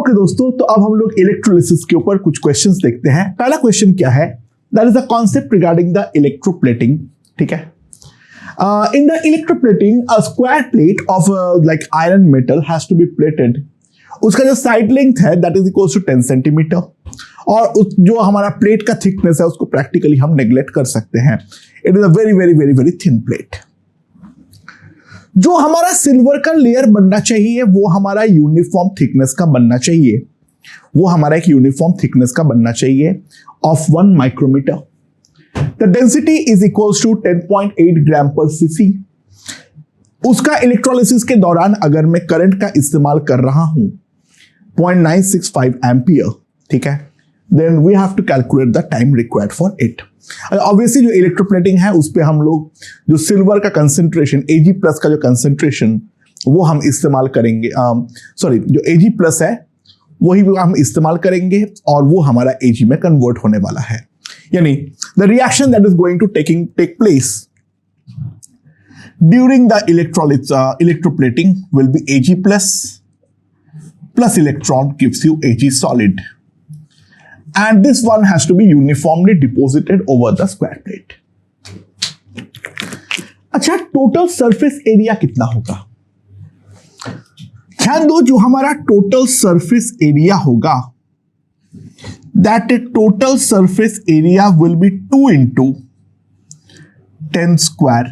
Okay दोस्तों, तो अब हम लोग इलेक्ट्रोलिसिस के ऊपर कुछ क्वेश्चंस देखते हैं। पहला क्वेश्चन क्या है, that is a concept regarding the electroplating. ठीक है, in the electroplating a square plate of like iron metal has to be plated. उसका जो साइड लेंथ है that is equal to 10 centimetre, और जो हमारा प्लेट का थिकनेस है उसको प्रैक्टिकली हम नेग्लेक्ट कर सकते हैं। It is a very very very very thin plate. जो हमारा सिल्वर का लेयर बनना चाहिए वो हमारा यूनिफॉर्म थिकनेस का बनना चाहिए, वो हमारा एक यूनिफॉर्म थिकनेस का बनना चाहिए of 1 micrometre. The density is equals to 10.8 gram per cc. उसका इलेक्ट्रोलिसिस के दौरान अगर मैं करंट का इस्तेमाल कर रहा हूं 0.965 एम्पियर, ठीक है, then we have to calculate the time required for it. Obviously जो इलेक्ट्रोप्लेटिंग है उस पे हम लोग जो सिल्वर का कंसेंट्रेशन Ag प्लस का जो कंसेंट्रेशन वो हम इस्तेमाल करेंगे, सॉरी जो Ag प्लस है वही हम इस्तेमाल करेंगे और वो हमारा Ag में कन्वर्ट होने वाला है। यानी the reaction that is going to take place during the electroplating will be Ag plus electron gives you Ag solid, and this one has to be uniformly deposited over the square plate. अच्छा, total surface area कितना होगा? ध्यान दो, जो हमारा total surface area होगा that total surface area will be 2 into 10 square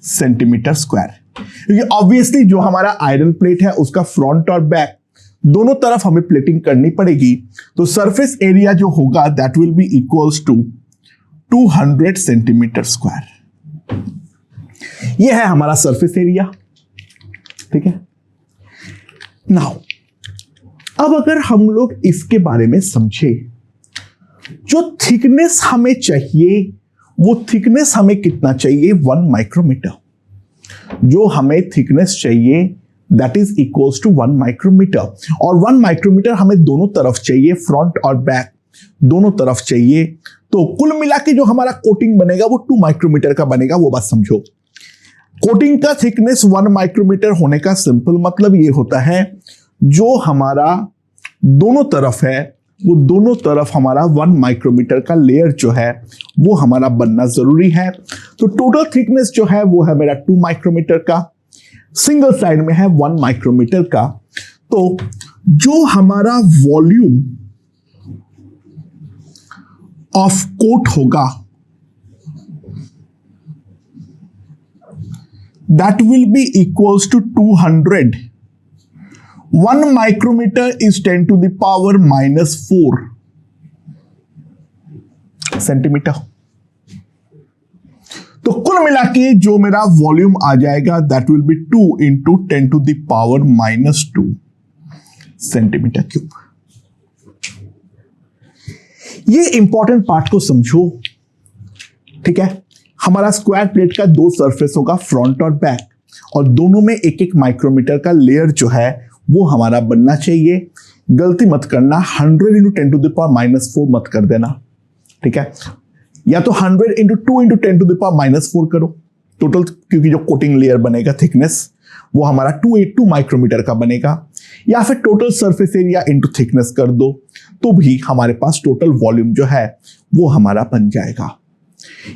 centimeter square। क्योंकि obviously जो हमारा आयरन प्लेट है उसका फ्रंट और बैक दोनों तरफ हमें प्लेटिंग करनी पड़ेगी, तो सरफेस एरिया जो होगा that will be equals to 200 centimetre square. ये है हमारा सरफेस एरिया। ठीक है, नाउ अब अगर हम लोग इसके बारे में समझे, जो थिकनेस हमें चाहिए वो थिकनेस हमें कितना चाहिए? 1 माइक्रोमीटर। जो हमें थिकनेस चाहिए that is equals to 1 micrometre, और 1 माइक्रोमीटर हमें दोनों तरफ चाहिए, फ्रंट और बैक दोनों तरफ चाहिए। तो कुल मिला के जो हमारा कोटिंग बनेगा वो 2 माइक्रोमीटर का बनेगा। वो बात समझो, कोटिंग का थिकनेस 1 माइक्रोमीटर होने का सिंपल मतलब ये होता है जो हमारा दोनों तरफ है वो दोनों तरफ हमारा 1 माइक्रोमीटर का लेयर जो है वो हमारा बनना जरूरी है। तो टोटल थिकनेस जो है वो है मेरा 2 माइक्रोमीटर का, सिंगल साइड में है 1 माइक्रोमीटर का। तो जो हमारा वॉल्यूम ऑफ कोट होगा that will be equals to 200। 1 micrometer is 10 to the power minus 4 centimetre. तो कुल मिला के जो मेरा वॉल्यूम आ जाएगा that will B 2 into 10 to the power minus 2 centimetre cube. ये इंपॉर्टेंट पार्ट को समझो। ठीक है, हमारा स्क्वायर प्लेट का 2 सरफेस होगा, फ्रंट और बैक, और दोनों में 1-1 माइक्रोमीटर का लेयर जो है वो हमारा बनना चाहिए। गलती मत करना, 100 into 10 to the power minus 4 मत कर देना। ठीक है, या तो 100 into 2 into 10 to the power minus 4 करो टोटल, क्योंकि जो कोटिंग लेयर बनेगा थिकनेस वो हमारा 2 माइक्रोमीटर का बनेगा, या फिर total surface area into thickness कर दो तो भी हमारे पास टोटल वॉल्यूम जो है वो हमारा बन जाएगा।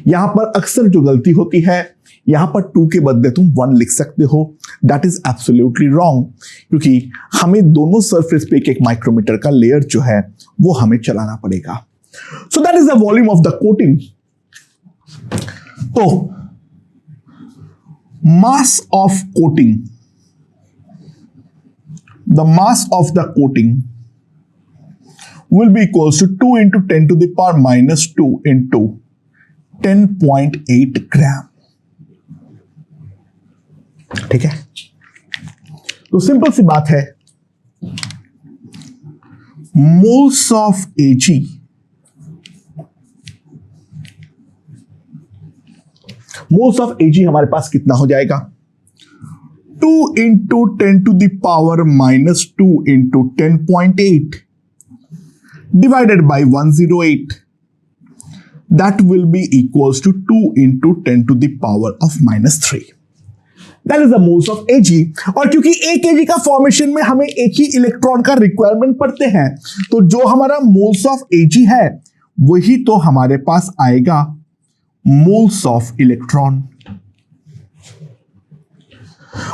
यहां पर अक्सर जो गलती होती है, यहां पर 2 के बदले तुम 1 लिख सकते हो, दैट इज एब्सोल्युटली रॉन्ग, क्योंकि हमें दोनों सरफेस पे 1-1 माइक्रोमीटर का लेयर जो है वो हमें चलाना पड़ेगा। So that is the volume of the coating. तो mass of coating, the mass of the coating will be equals to 2 into 10 to the power minus 2 into 10.8 ग्राम। ठीक है, तो सिंपल सी बात है, मोल्स ऑफ Ag हमारे पास कितना हो जाएगा? 2 into 10 to the power minus 2 into 10.8 divided by 108, that will be equals to 2 into 10 to the power of minus 3। That is the moles of Ag। और क्योंकि एक Ag का फॉर्मेशन में हमें एक ही इलेक्ट्रॉन का रिक्वायरमेंट पड़ते हैं, तो जो हमारा मोल्स ऑफ Ag है वही तो हमारे पास आएगा मोल्स ऑफ इलेक्ट्रॉन।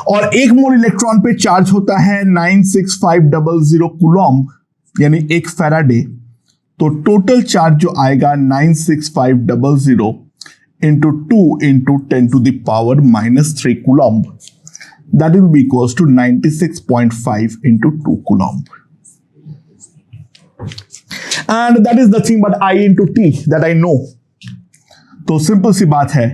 और एक मोल इलेक्ट्रॉन पे चार्ज होता है 96500 कूलॉम, यानी 1 फैराडे। तो टोटल चार्ज जो आएगा 96500 into 2 into 10 to the power -3 coulomb, that will be equals to 96.5 into 2 coulomb, and that is nothing but I into T that I know। तो सिंपल सी बात है,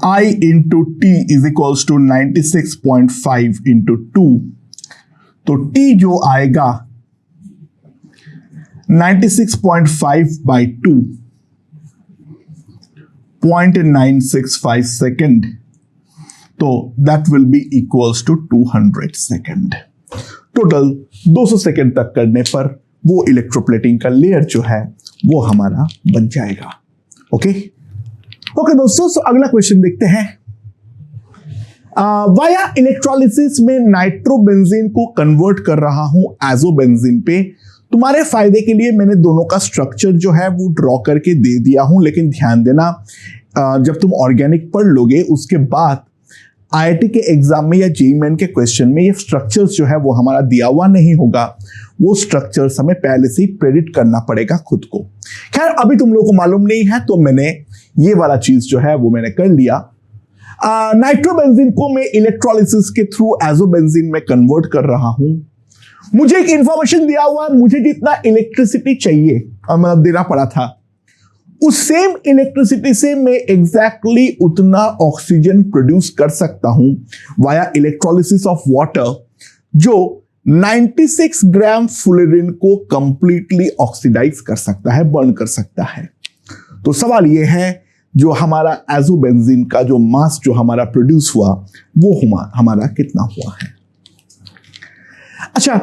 I into T is equals to 96.5 into 2, तो T जो आएगा 96.5 by 2, 0.965 second, तो that will be equals to 200 second. Total 200 second तक करने पर वो इलेक्ट्रोप्लेटिंग का लेयर जो है वो हमारा बन जाएगा। ओके दोस्तों, सो अगला क्वेश्चन देखते हैं। वाया इलेक्ट्रोलिसिस में नाइट्रोबेंजीन को कन्वर्ट कर रहा हूं एजोबेंजीन पे। तुम्हारे फायदे के लिए मैंने दोनों का स्ट्रक्चर जो है वो ड्रॉ करके दे दिया हूं, लेकिन ध्यान देना जब तुम ऑर्गेनिक पढ़ लोगे उसके बाद आईआईटी के एग्जाम में या जेईई मेन के क्वेश्चन में ये स्ट्रक्चर्स जो है वो हमारा दिया हुआ नहीं होगा, वो स्ट्रक्चर्स हमें पहले से ही प्रेडिक्ट करना पड़ेगा खुद को। खैर अभी तुम लोगों को मालूम नहीं है तो मैंने ये वाला चीज जो है वो मैंने कर लिया। नाइट्रोबेंजीन को मैं इलेक्ट्रोलिसिस के थ्रू एजोबेंजीन में कन्वर्ट कर रहा हूं। मुझे एक इंफॉर्मेशन दिया हुआ है, मुझे जितना इलेक्ट्रिसिटी चाहिए और मतलब देना पड़ा था, उस सेम इलेक्ट्रिसिटी से मैं एग्जैक्टली उतना ऑक्सीजन प्रोड्यूस कर सकता हूं वाया इलेक्ट्रोलिसिस ऑफ वाटर, जो 96 ग्राम फ्लोरीन को कंप्लीटली ऑक्सीडाइज कर सकता है, बर्न कर सकता है। तो सवाल यह है, जो हमारा एजोबेंजीन का जो मास जो हमारा प्रोड्यूस हुआ वो हमारा कितना हुआ है। अच्छा,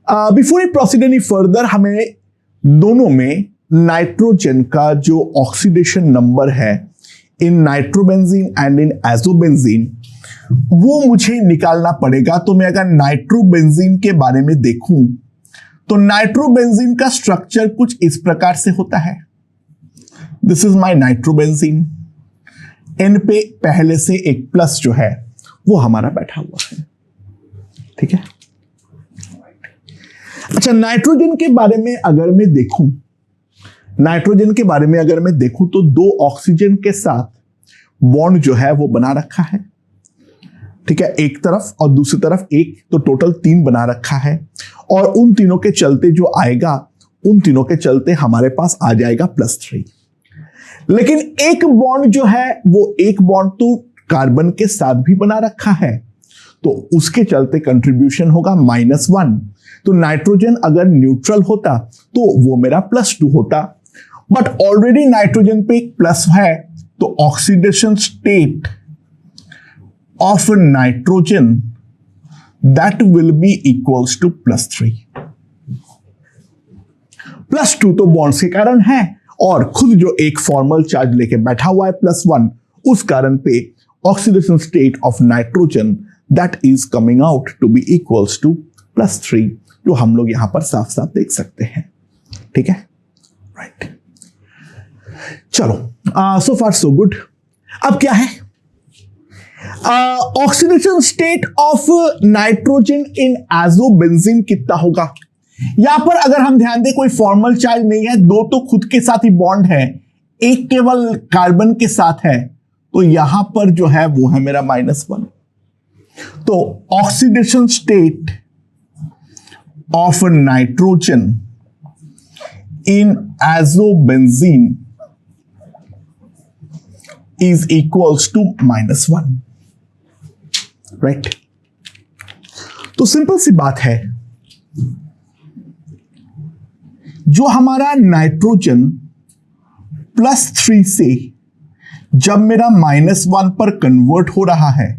before I proceed any further, हमें दोनों में नाइट्रोजन का जो ऑक्सीडेशन नंबर है इन नाइट्रोबेंजीन एंड इन एजोबेंजीन वो मुझे निकालना पड़ेगा। तो मैं अगर नाइट्रोबेंजीन के बारे में देखूं तो नाइट्रोबेंजीन का स्ट्रक्चर कुछ इस प्रकार से होता है। This is my nitrobenzene, N पे पहले से एक प्लस जो है वो हमारा बैठा हुआ है, ठीक है। अच्छा, नाइट्रोजन के बारे में अगर मैं देखूं, नाइट्रोजन के बारे में अगर मैं देखूं तो 2 ऑक्सीजन के साथ बॉन्ड जो है वो बना रखा है, ठीक है, एक तरफ और दूसरी तरफ एक, तो टोटल 3 बना रखा है। और उन तीनों के चलते जो आएगा, उन तीनों के चलते हमारे पास आ जाएगा +3। लेकिन एक बॉन्ड जो है वो एक बॉन्ड तो कार्बन के साथ भी बना रखा है, तो उसके चलते कंट्रीब्यूशन होगा -1। तो नाइट्रोजन अगर न्यूट्रल होता तो वो मेरा +2 होता, बट ऑलरेडी नाइट्रोजन पे एक प्लस है, तो oxidation state of nitrogen that will be equals to +3। +2 तो बॉन्ड्स के कारण है, और खुद जो एक फॉर्मल चार्ज लेके बैठा हुआ है +1, उस कारण पे oxidation state of nitrogen that is coming out to be equals to +3, जो हम लोग यहां पर साफ साफ देख सकते हैं, ठीक है, राइट। चलो, सो फार सो गुड। अब क्या है, oxidation state of nitrogen in azobenzene कितना होगा। यहां पर अगर हम ध्यान दें, कोई फॉर्मल चार्ज नहीं है, 2 तो खुद के साथ ही बॉन्ड है, एक केवल कार्बन के साथ है, तो यहां पर जो है वो है मेरा -1। तो oxidation state of nitrogen in azobenzene is equals to -1, right. तो सिंपल सी बात है, जो हमारा नाइट्रोजन +3 से जब मेरा -1 पर कन्वर्ट हो रहा है,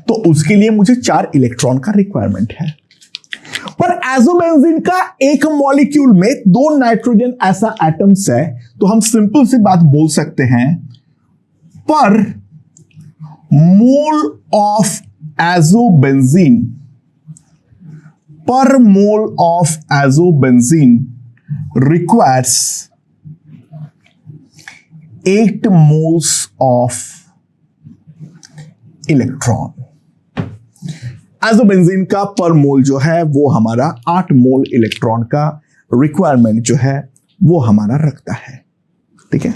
तो उसके लिए मुझे 4 इलेक्ट्रॉन का रिक्वायरमेंट है। पर एजोबेंजीन का एक मॉलिक्यूल में 2 नाइट्रोजन ऐसा एटम्स है, तो हम सिंपल सी बात बोल सकते हैं, पर mole of azobenzene per mole of azobenzene requires 8 moles of electron. Azobenzene का पर मोल जो है वो हमारा 8 मोल इलेक्ट्रॉन का रिक्वायरमेंट जो है वो हमारा रखता है। ठीक है,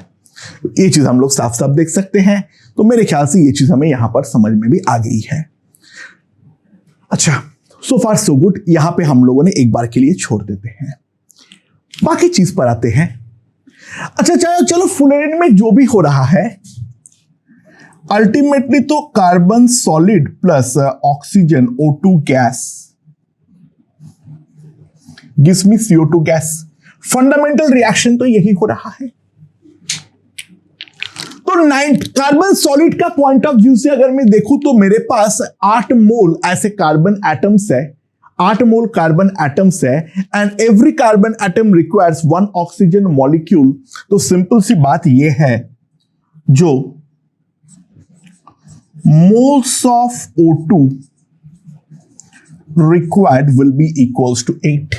ये चीज हम लोग साफ साफ देख सकते हैं। तो मेरे ख्याल से ये चीज हमें यहां पर समझ में भी आ गई है। अच्छा, सो फार सो गुड, यहां पे हम लोगों ने एक बार के लिए छोड़ देते हैं, बाकी चीज पर आते हैं। अच्छा चलो फुलेरिन में जो भी हो रहा है अल्टीमेटली तो carbon solid plus oxygen O2 gas gives me CO2 gas. Fundamental reaction तो यही हो रहा है। तो कार्बन सॉलिड का पॉइंट ऑफ व्यू से अगर मैं देखूं तो मेरे पास 8 मोल ऐसे कार्बन एटम्स है, 8 मोल कार्बन एटम्स है and every carbon atom requires 1 oxygen molecule. तो सिंपल सी बात यह है, जो moles of O2 required will be equals to 8।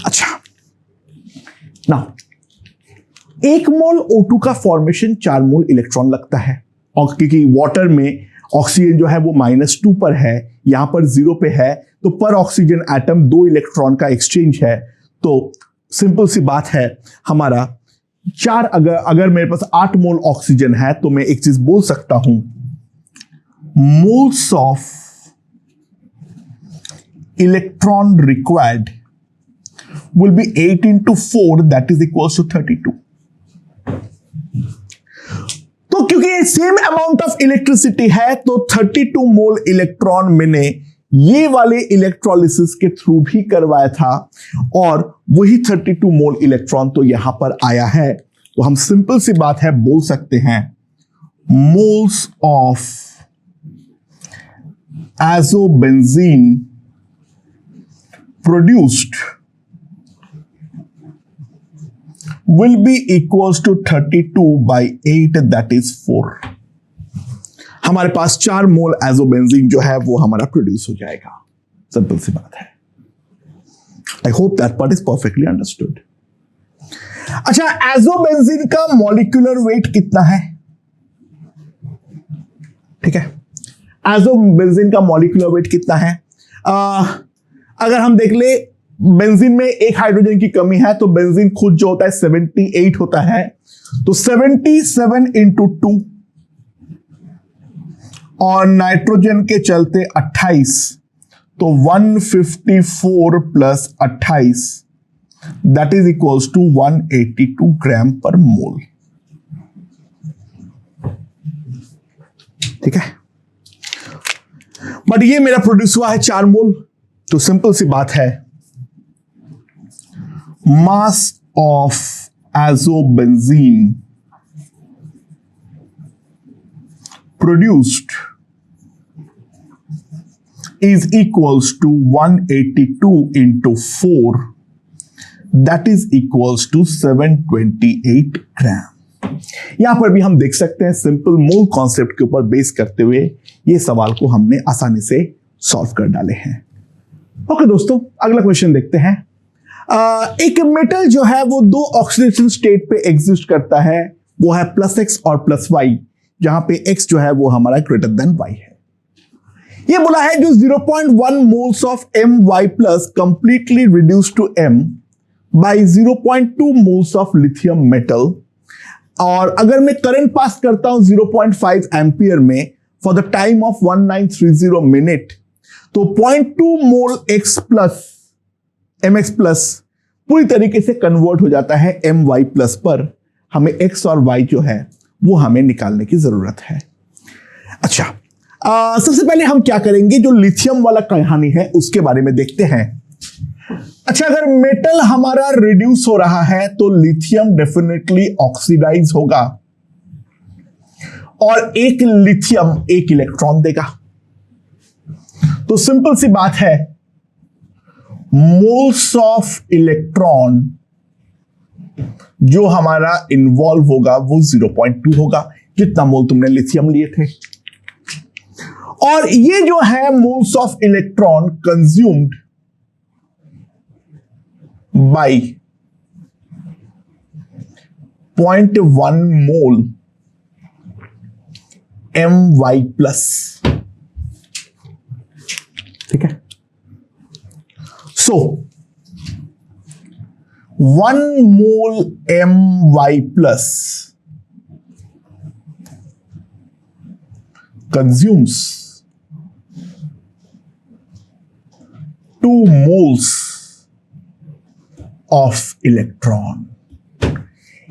अच्छा, नाउ 1 मोल O2 का फॉर्मेशन 4 मोल इलेक्ट्रॉन लगता है, और क्योंकि वाटर में ऑक्सीजन जो है वो -2 पर है, यहां पर 0 पे है, तो पर ऑक्सीजन एटम 2 इलेक्ट्रॉन का एक्सचेंज है। तो सिंपल सी बात है, हमारा 4 अगर मेरे पास 8 मोल ऑक्सीजन है तो मैं एक चीज बोल सकता हूं, moles of electron required will be 8 into 4 that is equals to 32। तो क्योंकि सेम अमाउंट ऑफ इलेक्ट्रिसिटी है तो 32 मोल इलेक्ट्रॉन मैंने ये वाले इलेक्ट्रोलिसिस के थ्रू भी करवाया था, और वही 32 मोल इलेक्ट्रॉन तो यहां पर आया है। तो हम सिंपल सी बात है बोल सकते हैं, moles of azobenzene produced will be equals to 32 by 8 that is 4। हमारे पास 4 मोल एजोबेंजीन जो है वो हमारा प्रोड्यूस हो जाएगा। सिंपल सी बात है। I hope that part is perfectly understood. अच्छा, एजोबेंजीन का मॉलिक्यूलर वेट कितना है? ठीक है, एजोबेंजीन का मॉलिक्यूलर वेट कितना है? अगर हम देख ले, बेंजीन में एक हाइड्रोजन की कमी है तो बेंजीन खुद जो होता है 78 होता है, तो 77 into 2 और नाइट्रोजन के चलते 28, तो 154 plus 28 that is equals to 182 gram per mole. ठीक है, बट ये मेरा प्रोड्यूस हुआ है 4 मोल। तो सिंपल सी बात है, mass of azobenzene produced is equals to 182 into 4 that is equals to 728 ग्राम। यहां पर भी हम देख सकते हैं सिंपल मोल कॉन्सेप्ट के ऊपर बेस करते हुए ये सवाल को हमने आसानी से सॉल्व कर डाले हैं। ओके दोस्तों, अगला क्वेश्चन देखते हैं। एक मेटल जो है वो 2 ऑक्सीडेशन स्टेट पे एग्जिस्ट करता है, वो है +x और +y, जहां पे x जो है वो हमारा ग्रेटर देन y है। ये बोला है जो 0.1 moles of My plus completely reduce to M by 0.2 moles of lithium metal, और अगर मैं करंट पास करता हूं 0.5 एम्पियर में for the time of 1930 minute, तो 0.2 मोल x प्लस mx प्लस पूरी तरीके से कन्वर्ट हो जाता है My प्लस पर। हमें x और y जो है वो हमें निकालने की जरूरत है। अच्छा, सबसे पहले हम क्या करेंगे, जो लिथियम वाला कहानी है उसके बारे में देखते हैं। अच्छा, अगर मेटल हमारा रिड्यूस हो रहा है तो लिथियम डेफिनेटली ऑक्सीडाइज होगा, और एक लिथियम 1 इलेक्ट्रॉन देगा। तो सिंपल सी बात है, मोल्स ऑफ इलेक्ट्रॉन जो हमारा इन्वॉल्व होगा वो 0.2 होगा, जितना मोल तुमने लिथियम लिए थे। और ये जो है moles of electron consumed by 0.1 mole My plus. ठीक है, सो 1 मोल My plus consumes 2 moles of electron।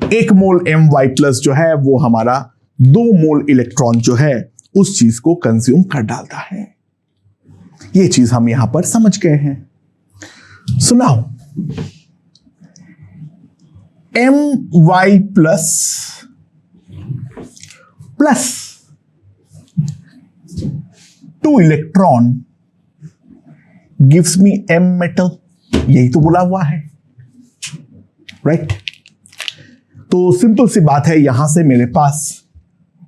1 mole My plus जो है वो हमारा 2 मोल इलेक्ट्रॉन जो है उस चीज को कंज्यूम कर डालता है। ये चीज हम यहां पर समझ गए हैं। सुनाओ, My plus 2 electron gives me M metal, यही तो बोला हुआ है, राइट? तो सिंपल सी बात है, यहां से मेरे पास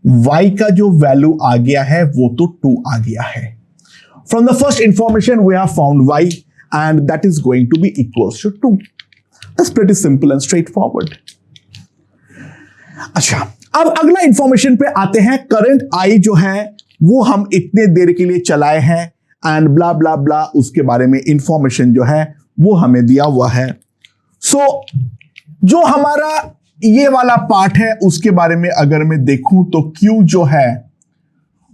Y का जो वैल्यू आ गया है वो तो 2 आ गया है। From the first information we have found Y and that is going to be equals to 2. That's pretty simple and straightforward. अच्छा, अब अगला इंफॉर्मेशन पे आते हैं। करंट I जो है वो हम इतने देर के लिए चलाए हैं एंड ब्ला ब्ला ब्ला, उसके बारे में इंफॉर्मेशन जो है वो हमें दिया हुआ है। सो जो हमारा ये वाला पार्ट है उसके बारे में अगर मैं देखूं तो Q जो है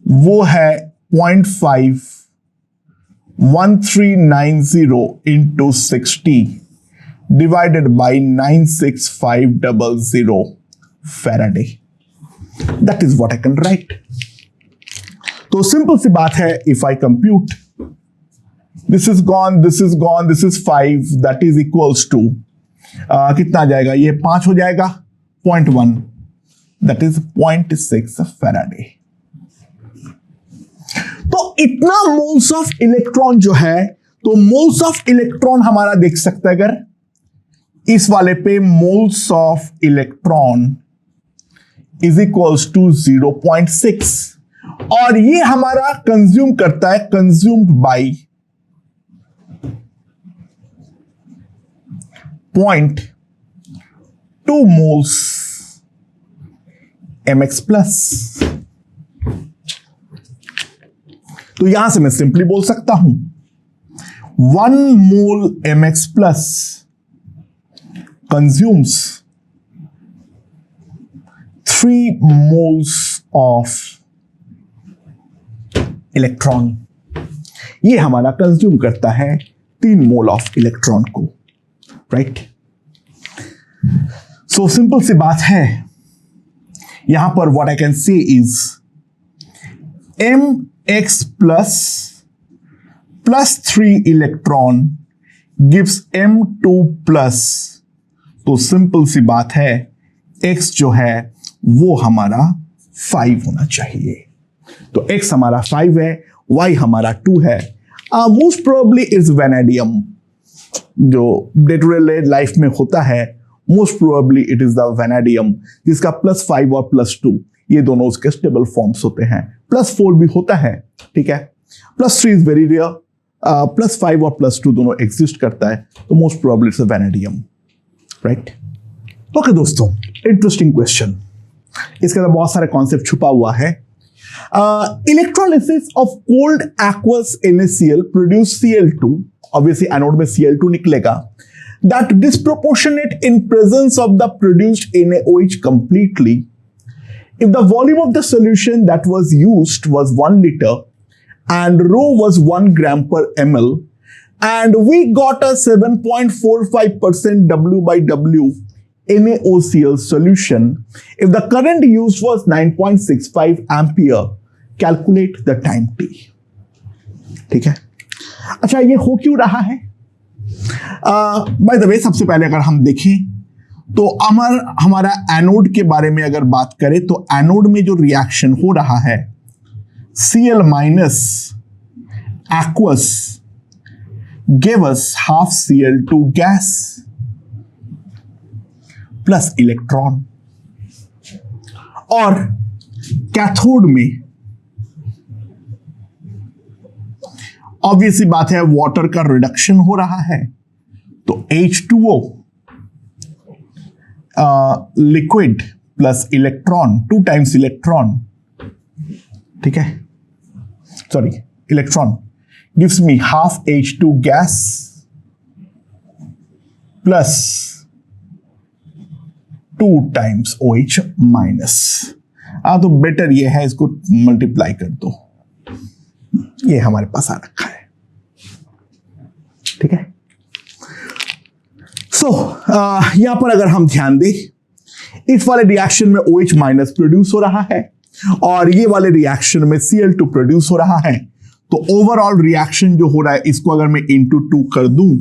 वो है 0.51390 into 60 divided by 96500 Faraday. That is what I can write. तो सिंपल सी बात है, if I compute this is gone, this is gone, this is 5, that is equals to कितना आ जाएगा? ये 5 हो जाएगा, 0.1, that is 0.6 Faraday। तो इतना मोल्स ऑफ इलेक्ट्रॉन जो है, तो मोल्स ऑफ इलेक्ट्रॉन हमारा देख सकते हैं अगर इस वाले पे, moles of electron is equals to 0.6 और ये हमारा कंज्यूम करता है, consumed by 0.2 moles mx plus. तो यहां से मैं सिंपली बोल सकता हूं 1 mole mx plus consumes 3 moles of electron. ये हमारा कंज्यूम करता है 3 मोल ऑफ इलेक्ट्रॉन को, राइट? सो सिंपल सी बात है, यहां पर what I can say is mx plus 3 electron gives m2 plus. तो सिंपल सी बात है, x जो है वो हमारा 5 होना चाहिए। तो x हमारा 5 है, y हमारा 2 है। मोस्ट प्रोबेबली इज वेनेडियम, जो डे टू डे लाइफ में होता है, most probably it is the vanadium, जिसका +5 और +2 ये दोनों उसके स्टेबल फॉर्म्स होते हैं। +4 भी होता है, ठीक है। +3 इज वेरी रेयर, +5 और +2 दोनों एग्जिस्ट करता है, तो most probably it's vanadium, right? Okay दोस्तों, इंटरेस्टिंग क्वेश्चन। इसके अंदर बहुत सारे कॉन्सेप्ट छुपा हुआ है। Electrolysis of cold aqueous NaCl produce Cl2, obviously anode में Cl2 निकलेगा, that disproportionate in presence of the produced NaOH completely if the volume of the solution that was used was 1 liter and rho was 1 gram per ml and we got a 7.45% W by W NaOCl solution. If the current used was 9.65 ampere, calculate the time t. ठीक है? अच्छा, ये हो क्यों रहा है? By the way, सबसे पहले अगर हम देखें तो हमारा एनोड के बारे में अगर बात करें तो एनोड में जो रिएक्शन हो रहा है, Cl minus aqueous gave us half Cl2 gas plus electron, और कैथोड में ऑब्वियसली बात है वाटर का रिडक्शन हो रहा है, तो H2O liquid plus electron, 2 times electron, ठीक है, sorry electron gives me half H2 gas plus 2 times OH minus. तो बेटर ये है इसको मल्टीप्लाई कर दो, ये हमारे पास आ रखा है, ठीक है। सो यहां पर अगर हम ध्यान दें, इस वाले रिएक्शन में OH माइनस प्रोड्यूस हो रहा है और ये वाले रिएक्शन में Cl2 प्रोड्यूस हो रहा है, तो ओवरऑल रिएक्शन जो हो रहा है इसको अगर मैं इंटू 2 कर दूं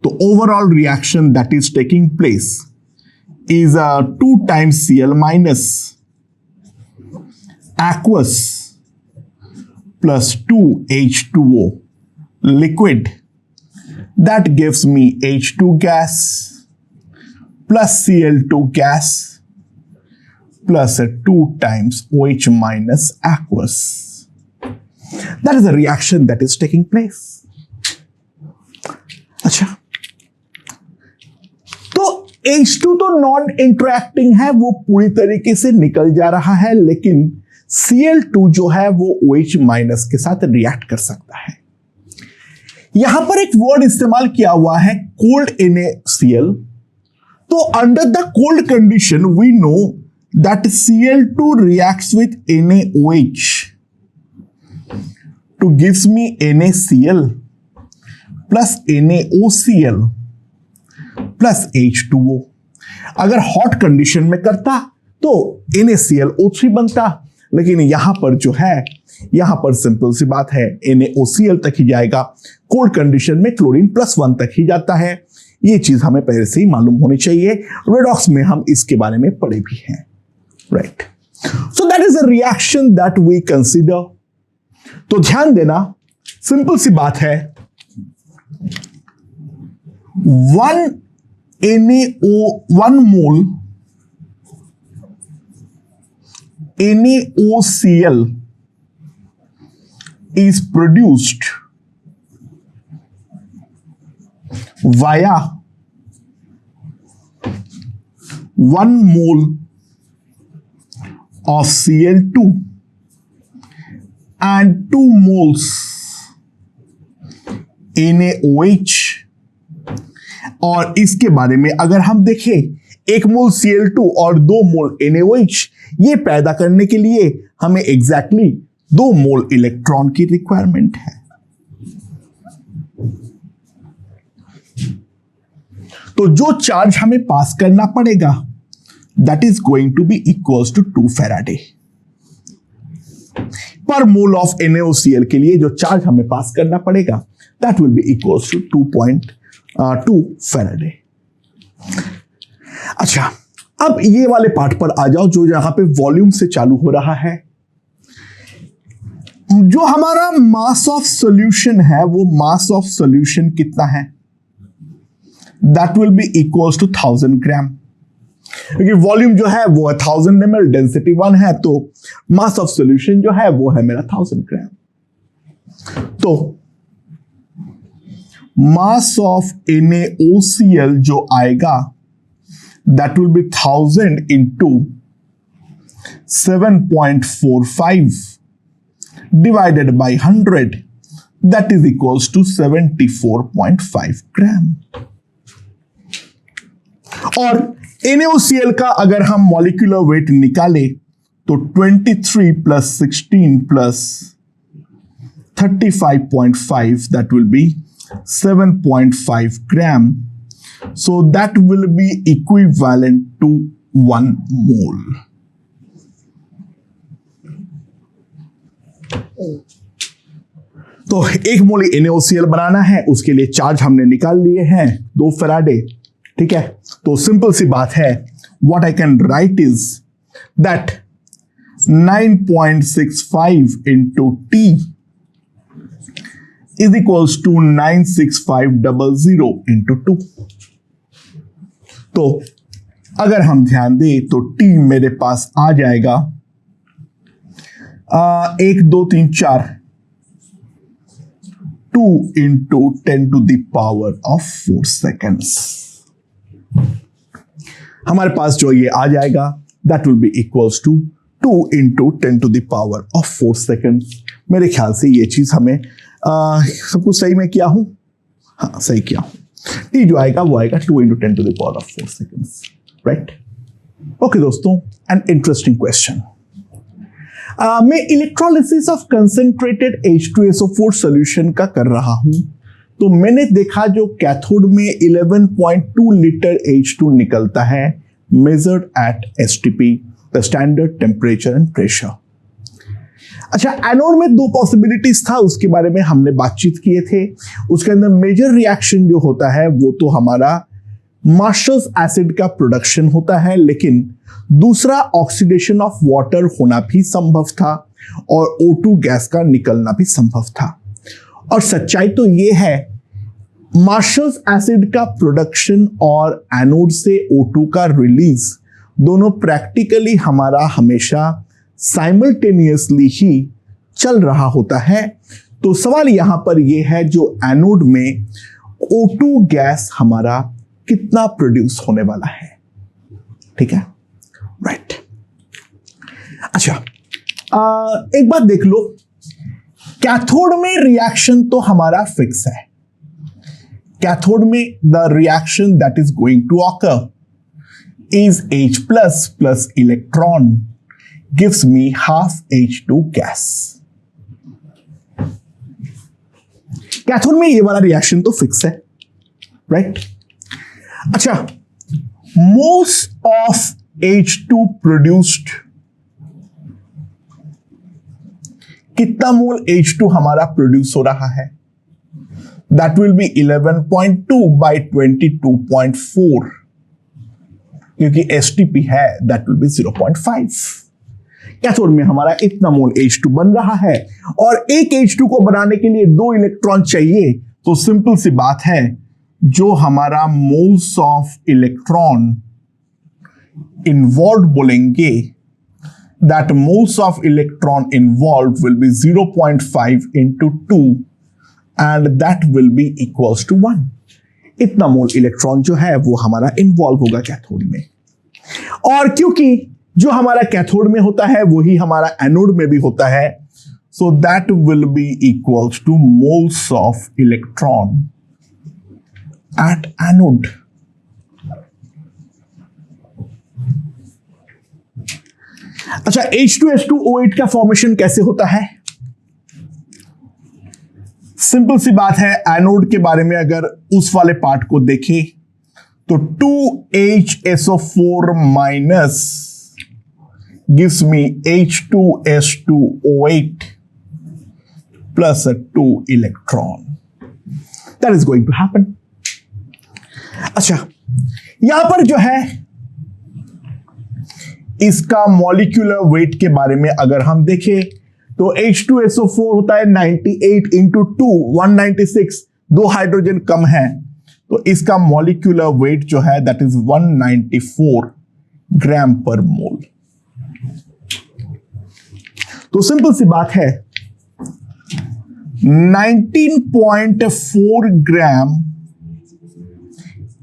तो overall reaction that is taking place is 2 times Cl minus aqueous plus 2 H2O liquid, that gives me H2 gas plus Cl2 gas plus 2 times OH minus aqueous. That is a reaction that is taking place. अच्छा, तो H2 तो non interacting है, वो पूरी तरीके से निकल जा रहा है, लेकिन Cl2 जो है वो OH माइनस के साथ रिएक्ट कर सकता है। यहां पर एक वर्ड इस्तेमाल किया हुआ है कोल्ड NaCl। तो under the cold condition we know that Cl2 reacts with NaOH to gives me NaCl plus NaOCl plus H2O। अगर हॉट कंडीशन में करता तो NaClO3 बनता, लेकिन यहां पर जो है, यहां पर सिंपल सी बात है NaOCl तक ही जाएगा, कोल्ड कंडीशन में क्लोरीन +1 तक ही जाता है। ये चीज हमें पहले से ही मालूम होनी चाहिए, रेडॉक्स में हम इसके बारे में पढ़े भी हैं, right. So that is a reaction that we consider. तो ध्यान देना, सिंपल सी बात है, 1 मोल NaOCl is produced via 1 mole of Cl2 and 2 moles NaOH। और इसके बारे में अगर हम देखें, 1 मोल Cl2 और 2 मोल NaOH, ये पैदा करने के लिए हमें एग्जैक्टली 2 मोल इलेक्ट्रॉन की रिक्वायरमेंट है। तो जो चार्ज हमें पास करना पड़ेगा that is going to be equals to 2 faraday per mole of NaOCl। के लिए जो चार्ज हमें पास करना पड़ेगा that will be equals to 2.2 faraday. अच्छा, अब ये वाले पार्ट पर आ जाओ जो यहां पे वॉल्यूम से चालू हो रहा है। जो हमारा मास ऑफ सॉल्यूशन है, वो मास ऑफ सॉल्यूशन कितना है? That will be equals to 1000 gram, क्योंकि वॉल्यूम जो है वो 1000 ml, डेंसिटी 1 है, तो मास ऑफ सॉल्यूशन जो है वो है मेरा 1000 ग्राम। तो मास ऑफ NaOCl जो आएगा that will be 1000 into 7.45 divided by 100, that is equals to 74.5 ग्राम। और NaOCl का अगर हम मॉलिक्यूलर वेट निकालें तो 23 plus 16 plus 35.5, that will be 7.5 gram. So that will be equivalent to 1 mole. तो 1 मोल NaOCl बनाना है, उसके लिए चार्ज हमने निकाल लिए हैं 2 फैराडे, ठीक है। तो सिंपल सी बात है, what I can write is that 9.65 into T is equals to 96500 into 2। तो अगर हम ध्यान दें तो T मेरे पास आ जाएगा 1 2 3 4 2 into 10 to the power of 4 seconds। हमारे पास जो ये आ जाएगा that will be equals to 2 into 10 to the power of 4 seconds। मेरे ख्याल से ये चीज हमें सब कुछ सही में किया हूं, हाँ सही किया हूं। टी जो आएगा वो आएगा 2 into 10 to the power of 4 seconds, right. Okay दोस्तों, एन इंटरेस्टिंग क्वेश्चन। मैं electrolysis of concentrated H2SO4 solution का कर रहा हूं, तो मैंने देखा जो कैथोड में 11.2 लीटर H2 निकलता है, measured eight STP, the standard temperature and pressure. अच्छा, एनोड में 2 पॉसिबिलिटीज था, उसके बारे में हमने बातचीत किए थे। उसके अंदर मेजर रिएक्शन जो होता है वो तो हमारा मार्शल्स एसिड का प्रोडक्शन होता है, लेकिन दूसरा ऑक्सीडेशन ऑफ वाटर होना भी संभव था और O2 गैस का निकलना भी संभव था। और सच्चाई तो ये है, मार्शल्स एसिड का प्रोडक्शन और एनोड से O2 का रिलीज दोनों प्रैक्टिकली हमारा हमेशा साइमल्टेनियसली ही चल रहा होता है। तो सवाल यहां पर यह है, जो एनोड में O2 गैस हमारा कितना प्रोड्यूस होने वाला है, ठीक है, राइट। अच्छा, एक बात देख लो, कैथोड में रिएक्शन तो हमारा फिक्स है। कैथोड में the reaction that is going to occur is H plus electron gives me half H2 gas। Cathode में ये वाला रिएक्शन तो फिक्स है, राइट। अच्छा, मोल्स ऑफ H2 प्रोड्यूस्ड, कितना मोल H2 हमारा प्रोड्यूस हो रहा है? दैट विल बी 11.2 by 22.4, क्योंकि STP है, दैट विल बी 0.5। कैथोड में हमारा इतना मोल H2 बन रहा है, और एक H2 को बनाने के लिए 2 इलेक्ट्रॉन चाहिए। तो सिंपल सी बात है, जो हमारा मोल्स ऑफ इलेक्ट्रॉन इन्वॉल्व बोलेंगे, that moles of electron involve will be 0.5 into 2 and that will be equals to 1। इतना मोल इलेक्ट्रॉन जो है वो हमारा इन्वॉल्व होगा कैथोड में। और क्योंकि जो हमारा कैथोड में होता है वही हमारा एनोड में भी होता है, so that will be equals two moles of electron at anode. अच्छा, H2SO8 का फॉर्मेशन कैसे होता है? सिंपल सी बात है, एनोड के बारे में अगर उस वाले पार्ट को देखें तो 2HSO4 minus gives me H2S2O8 plus a 2 electron. That is going to happen. अच्छा, यहां पर जो है इसका मॉलिक्यूलर वेट के बारे में अगर हम देखें तो H2SO4 होता है 98 into 2 196, 2 हाइड्रोजन कम है, तो इसका मॉलिक्यूलर वेट जो है दैट इज 194 ग्राम पर मोल। तो सिंपल सी बात है, 19.4 ग्राम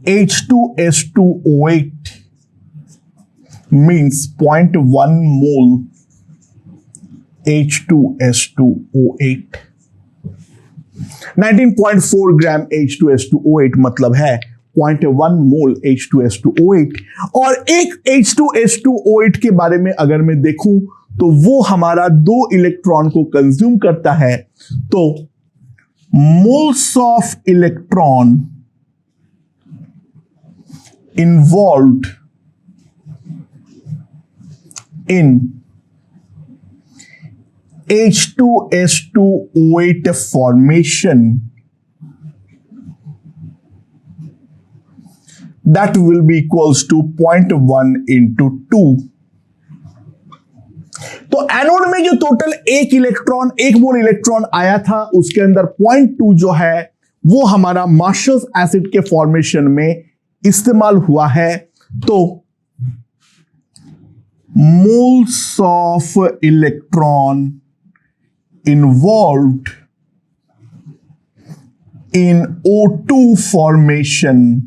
H2S2O8 means 0.1 mole H2S2O8। 19.4 ग्राम H2S2O8 मतलब है 0.1 मोल H2S2O8। और एक H2S2O8 के बारे में अगर मैं देखूं तो वो हमारा 2 इलेक्ट्रॉन को कंज्यूम करता है, तो moles of electron involved in H2S2O8 formation, that will be equals to 0.1 into 2। तो एनोड में जो टोटल एक मोल इलेक्ट्रॉन आया था उसके अंदर 0.2 जो है वो हमारा मार्शल्स एसिड के फॉर्मेशन में इस्तेमाल हुआ है। तो moles of electron involved in O2 formation.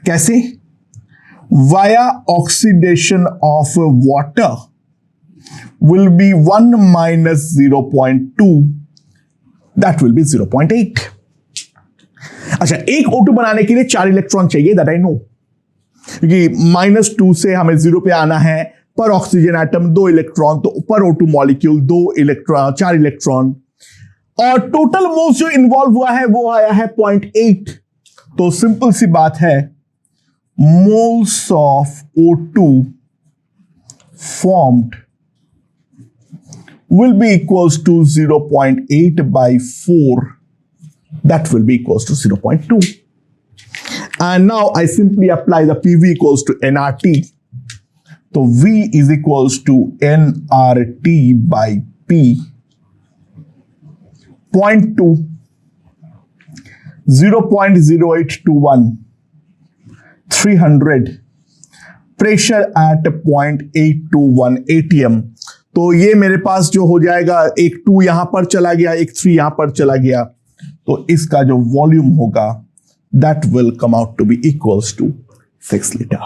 कैसे? Via oxidation of water will be 1 minus 0.2, that will be 0.8. अच्छा, एक O2 बनाने के लिए 4 इलेक्ट्रॉन चाहिए, दैट आई नो, क्योंकि -2 से हमें 0 पे आना है। पर ऑक्सीजन एटम 2 इलेक्ट्रॉन, तो पर O2 मॉलिक्यूल 2 इलेक्ट्रॉन, 4 इलेक्ट्रॉन। और टोटल मोल्स जो इन्वॉल्व हुआ है वो आया है 0.8। तो सिंपल सी बात है, moles of O2 formed will be equals to 0.8 by 4. That will be equals to 0.2. And now I simply apply the PV equals to nRT. So V is equals to nRT by P. 0.2, 0.0821, 300, pressure at 0.821 atm. तो ये मेरे पास जो हो जाएगा, एक 2 यहां पर चला गया, एक 3 यहां पर चला गया, तो इसका जो वॉल्यूम होगा that will come out to be equals to 6 litre.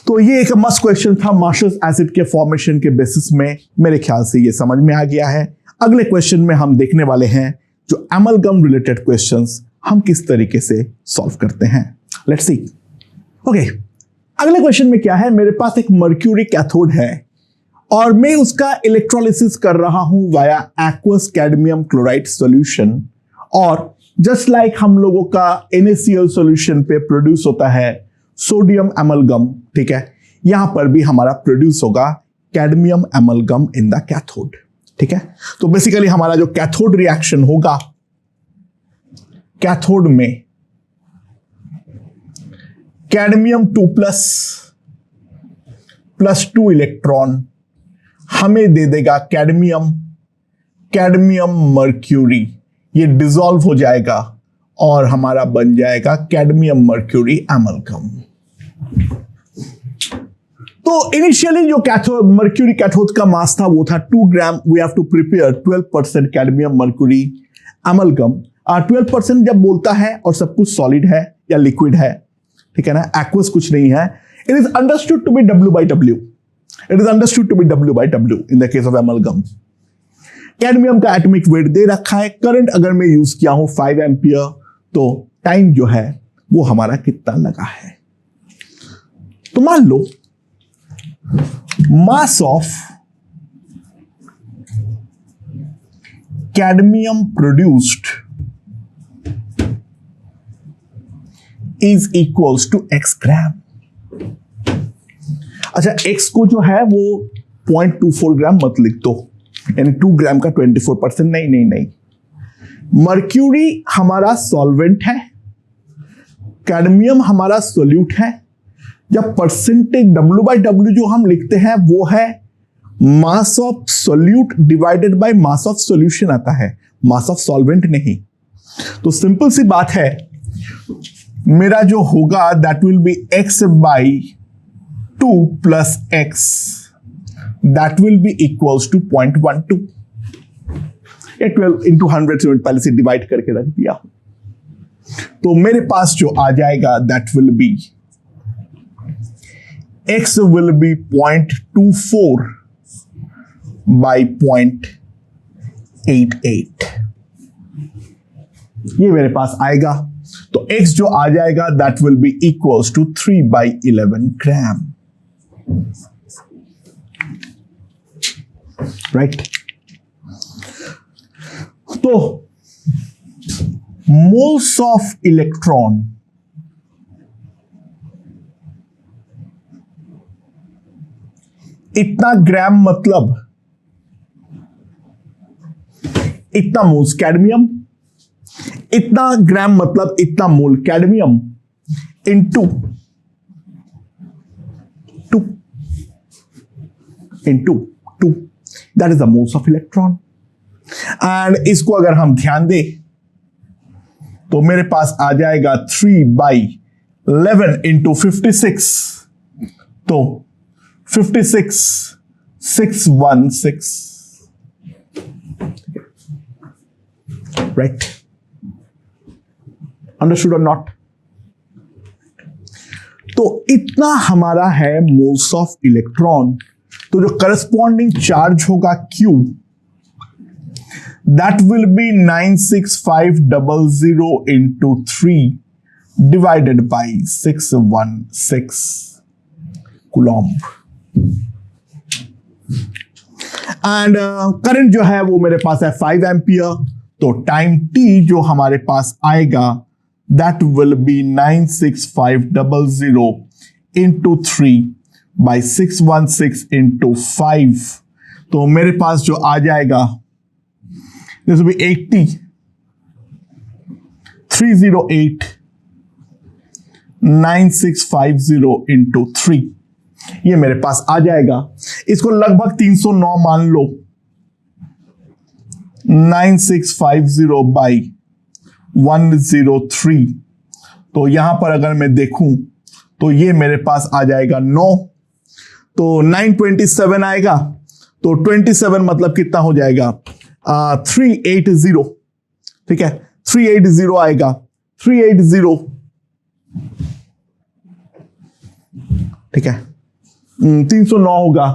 तो ये एक मस्ट क्वेश्चन था मार्शल्स एसिड के फॉर्मेशन के बेसिस में। मेरे ख्याल से ये समझ में आ गया है। अगले क्वेश्चन में हम देखने वाले हैं जो एमलगम रिलेटेड क्वेश्चंस हम किस तरीके से सॉल्व करते हैं। Let's see. ओके, अगले क्वेश्चन में क्या है, मेरे पास एक मर्क्यूरी कैथोड है और मैं उसका इलेक्ट्रोलिसिस कर रहा हूं via aqueous cadmium chloride solution. और जस्ट लाइक हम लोगों का NaCl सॉल्यूशन पे प्रोड्यूस होता है सोडियम एमलगम, ठीक है, यहां पर भी हमारा प्रोड्यूस होगा cadmium amalgam in the cathode, ठीक है। तो बेसिकली हमारा जो कैथोड रिएक्शन होगा, कैथोड में कैडमियम 2 प्लस 2 इलेक्ट्रॉन हमें दे देगा कैडमियम मर्क्यूरी। ये डिसॉल्व हो जाएगा और हमारा बन जाएगा कैडमियम मर्क्यूरी एमलगम। तो इनिशियली जो कैथोड मर्क्यूरी कैथोड का मास था वो था 2 gram. We have to prepare 12% cadmium mercury amalgam. 12% जब बोलता है और सब कुछ सॉलिड है या लिक्विड है, ठीक है ना, एक्वस कुछ नहीं है, it is understood to be W/W। It is understood to be W/W in the case of amalgam. Cadmium का एटॉमिक वेट दे रखा है। करंट अगर मैं यूज किया हूं 5 एम्पियर, तो टाइम जो है वो हमारा कितना लगा है। तो मान लो mass of cadmium produced is equals to x gram. अच्छा, x को जो है वो 0.24 ग्राम मत लिख दो, यानी 2 ग्राम का 24%। नहीं, मर्क्यूरी हमारा सॉल्वेंट है, कैडमियम हमारा सोल्यूट है। जब परसेंटेज W/W जो हम लिखते हैं वो है mass of solute divided by mass of solution आता है, मास ऑफ सॉल्वेंट नहीं। तो सिंपल सी बात है, मेरा जो होगा that will B x by 2 plus x, that will be equals to 0.12। ये 12 into 100 से पहले से डिवाइड करके रख दिया। तो मेरे पास जो आ जाएगा that will B x will be 0.24 by 0.88। ये मेरे पास आएगा। तो x जो आ जाएगा that will be equals to 3/11 gram, right. तो मोल्स ऑफ इलेक्ट्रॉन इतना ग्राम मतलब इतना मोल्स कैडमियम, इतना ग्राम मतलब इतना मोल cadmium into 2 that is the moles of electron। and इसको अगर हम ध्यान दें तो मेरे पास आ जाएगा 3/11 into 56 तो 56 616, राइट? अंडरस्टूड और नॉट? तो इतना हमारा है मोल्स ऑफ इलेक्ट्रॉन। तो जो करस्पॉन्डिंग चार्ज होगा Q, that will B 96500 into 3 divided by 616 coulomb. And current जो है वो मेरे पास है 5 एम्पियर। तो टाइम t जो हमारे पास आएगा that will be 96500 into 3 by 616 into 5। तो मेरे पास जो आ जाएगा this will be 80 308 9650 into 3। ये मेरे पास आ जाएगा। इसको लगभग 309 मान लो। 9650 by 103। तो यहां पर अगर मैं देखूं तो ये मेरे पास आ जाएगा 9। तो 927 आएगा। तो 27 मतलब कितना हो जाएगा? 380। ठीक है, 380 आएगा। 380, ठीक है, 309 होगा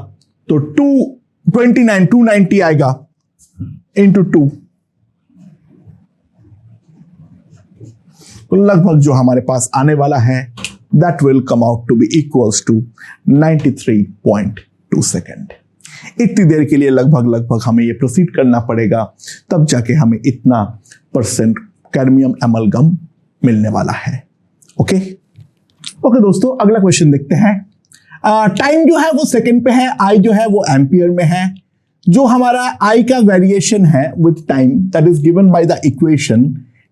तो 290 आएगा इंटू 2। तो लगभग जो हमारे पास आने वाला है that will come out to be equals to 93.2 second. इतनी देर के लिए लगभग हमें ये प्रोसीड करना पड़ेगा, तब जाके हमें इतना % कैडमियम एमलगम मिलने वाला है। ओके दोस्तों, अगला क्वेश्चन देखते हैं। टाइम जो है वो सेकंड पे है, आई जो है वो एम्पियर में है। जो हमारा आई का वेरिएशन है with time that is given by the equation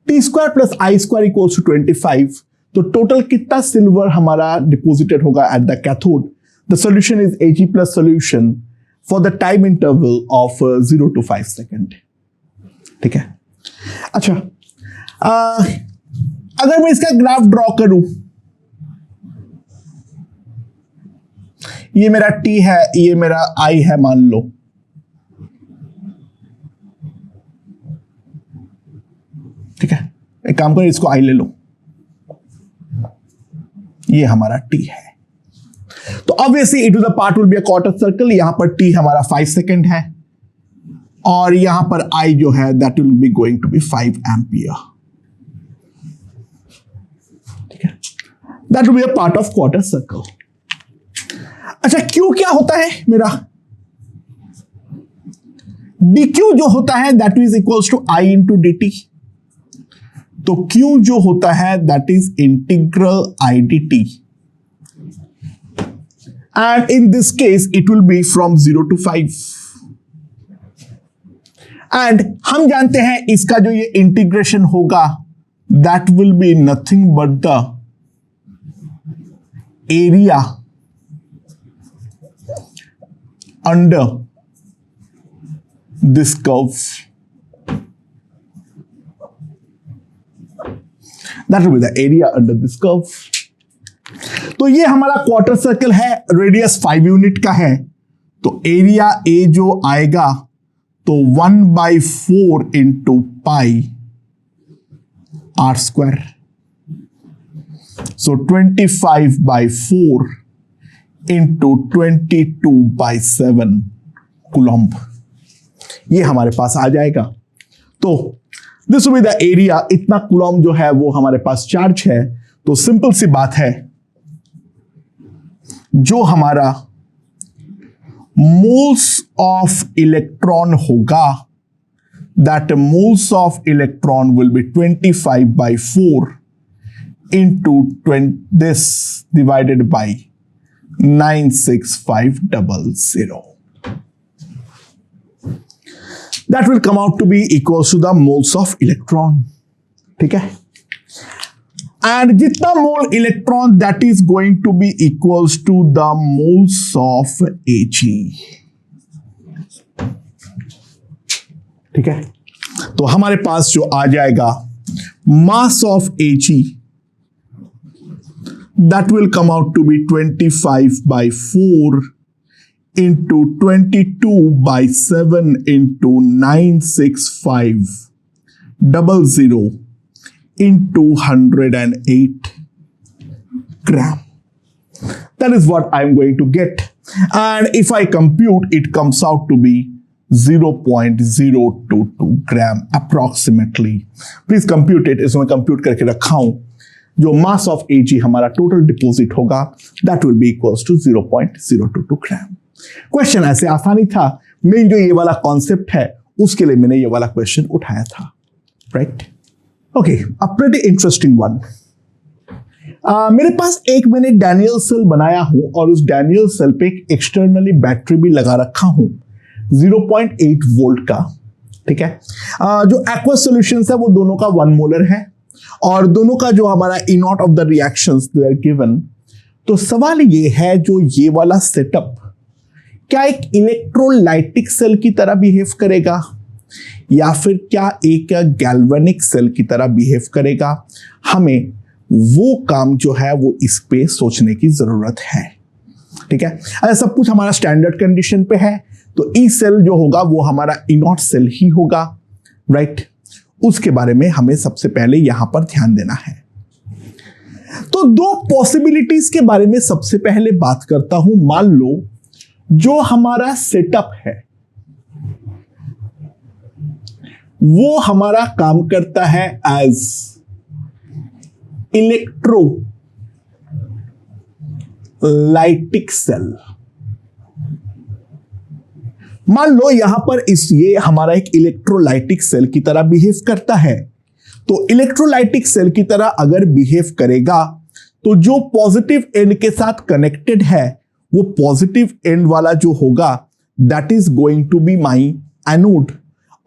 T square plus I square equals to 25। तो टोटल कितना सिल्वर हमारा डिपोजिटेड होगा at the cathode? The solution is Ag plus solution for the time interval of 0 to 5 second. ठीक है, अच्छा, अगर मैं इसका ग्राफ ड्रॉ करूं, ये मेरा T है, ये मेरा I है मान लो। ठीक है, एक काम करो, इसको I ले लो, ये हमारा T है। तो obviously it to the part will be a quarter circle. यहां पर T हमारा 5 सेकेंड है और यहां पर I जो है that will be going to be 5 ampere. ठीक है, that will be a part of quarter circle. अच्छा, Q क्या होता है मेरा? dq जो होता है that is equals to I into dt। तो Q जो होता है that is integral I dt, and in this case it will be from 0 to 5। And हम जानते हैं इसका जो ये इंटीग्रेशन होगा that will be nothing but the area under this curve, that will be the area under this curve। तो ये हमारा क्वार्टर सर्कल है, रेडियस 5 यूनिट का है। तो एरिया A जो आएगा तो 1/4 इंटू पाई r स्क्वायर। सो 25/4 इंटू 22/7 कूलॉम्ब, ये हमारे पास आ जाएगा। तो this will be the area. इतना कूलॉम्ब जो है वो हमारे पास चार्ज है। तो सिंपल सी बात है, जो हमारा मोल्स ऑफ इलेक्ट्रॉन होगा that moles of electron will be 25/4 into this divided by 96500। That will come out to be equals to the moles of electron। ठीक है, and जितना मोल electron that is going to be equals to the moles of Ag। ठीक है, तो हमारे पास जो आ जाएगा mass of Ag that will come out to be 25 by 4 into 22 by 7 into 96500 into 108 gram. That is what I'm going to get. And if I compute, it comes out to be 0.022 gram approximately. Please compute it. इसमें compute करके रखा हूं. जो mass of Ag हमारा total deposit होगा, that will be equals to 0.022 gram. Question ऐसे आसानी था. मेन जो ये वाला concept है, उसके लिए मैंने ये वाला question उठाया था. Right? Okay, a pretty interesting one. मेरे पास एक मैंने डैनियल सेल बनाया हूं और उस डैनियल सेल पे एक एक्सटर्नली बैटरी भी लगा रखा हूं 0.8 वोल्ट का. ठीक है. जो एक्वस सॉल्यूशंस है वो दोनों का 1 मोलर है और दोनों का जो हमारा E naught of the reactions they are given. तो सवाल ये है, जो ये वाला सेटअप क्या एक इलेक्ट्रोलाइटिक सेल की तरह बिहेव करेगा या फिर क्या एक गैल्वेनिक सेल की तरह बिहेव करेगा? हमें वो काम जो है वो इस पे सोचने की जरूरत है. ठीक है. अगर सब कुछ हमारा स्टैंडर्ड कंडीशन पे है तो ई सेल जो होगा वो हमारा इनॉट सेल ही होगा. राइट. उसके बारे में हमें सबसे पहले यहां पर ध्यान देना है. तो दो पॉसिबिलिटीज के बारे में सबसे पहले बात करता हूं. मान लो जो हमारा सेटअप है वो हमारा काम करता है एज इलेक्ट्रोलाइटिक सेल. मान लो यहां पर ये हमारा एक इलेक्ट्रोलाइटिक सेल की तरह बिहेव करता है. तो इलेक्ट्रोलाइटिक सेल की तरह अगर बिहेव करेगा तो जो पॉजिटिव एंड के साथ कनेक्टेड है वो पॉजिटिव एंड वाला जो होगा that is going to be my anode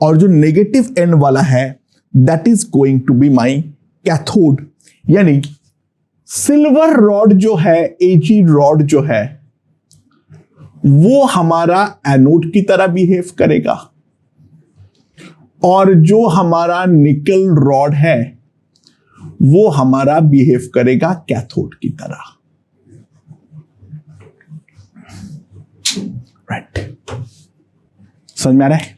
और जो नेगेटिव एंड वाला है that is going to be my cathode. यानी सिल्वर रॉड जो है, एजी रॉड जो है, वो हमारा एनोड की तरह बिहेव करेगा और जो हमारा निकल रॉड है वो हमारा बिहेव करेगा कैथोड की तरह. राइट. समझ में आ रहा है?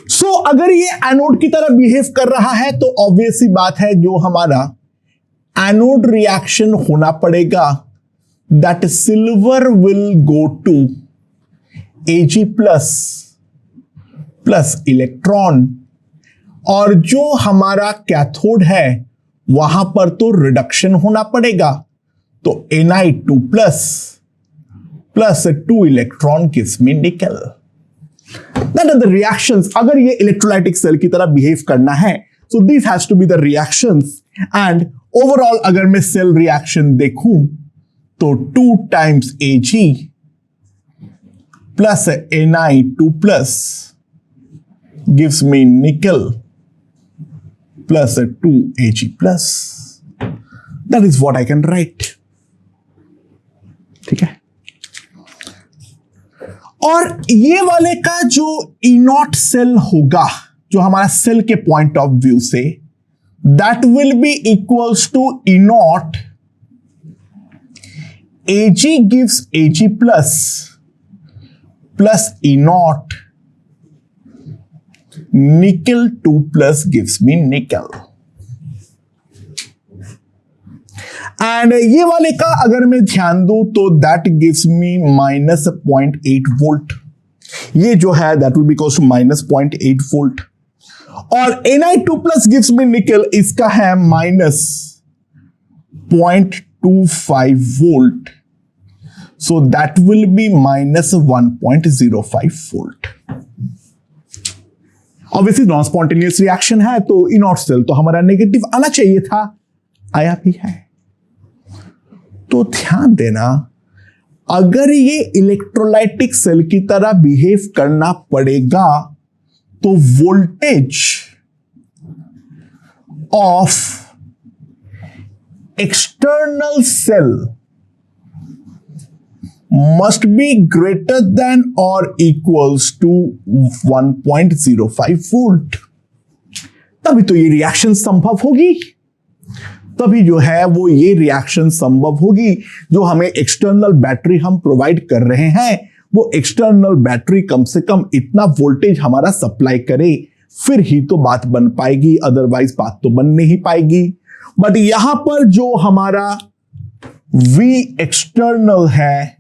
सो अगर ये एनोड की तरह बिहेव कर रहा है तो ऑब्वियस सी बात है जो हमारा एनोड रिएक्शन होना पड़ेगा that silver will go to Ag plus electron और जो हमारा कैथोड है वहां पर तो रिडक्शन होना पड़ेगा. तो Na2 plus 2 electron gives me निकल. That are the reactions. अगर ये इलेक्ट्रोलाइटिक सेल की तरह बिहेव करना है so these has to be the reactions and overall अगर मैं सेल रिएक्शन देखूं तो 2 times Ag plus Na2 plus gives me nickel plus 2 Ag plus. That is what I can write. ठीक है. और ये वाले का जो इनॉट सेल होगा जो हमारा सेल के पॉइंट ऑफ व्यू से that will be equals to E naught Ag gives Ag plus E naught nickel 2 plus gives me nickel. And ये वाले का अगर मैं ध्यान दूं तो दैट गिव्स मी -0.8 वोल्ट. ये जो है that will be equals to -0.8 volt और Na2 plus gives me nickel इसका है -0.25 volt. So that will be -1.05 volt. Obviously non spontaneous reaction है तो इनॉट सेल तो हमारा नेगेटिव आना चाहिए था, आया भी है. तो ध्यान देना अगर ये इलेक्ट्रोलाइटिक सेल की तरह बिहेव करना पड़ेगा तो voltage of external cell must be greater than or equals to 1.05 volt. तभी तो ये रिएक्शन संभव होगी. तभी जो है वो ये रिएक्शन संभव होगी। जो हमें एक्सटर्नल बैटरी हम प्रोवाइड कर रहे हैं, वो एक्सटर्नल बैटरी कम से कम इतना वोल्टेज हमारा सप्लाई करे, फिर ही तो बात बन पाएगी, अदरवाइज बात तो बन नहीं पाएगी। बट यहां पर जो हमारा V एक्सटर्नल है,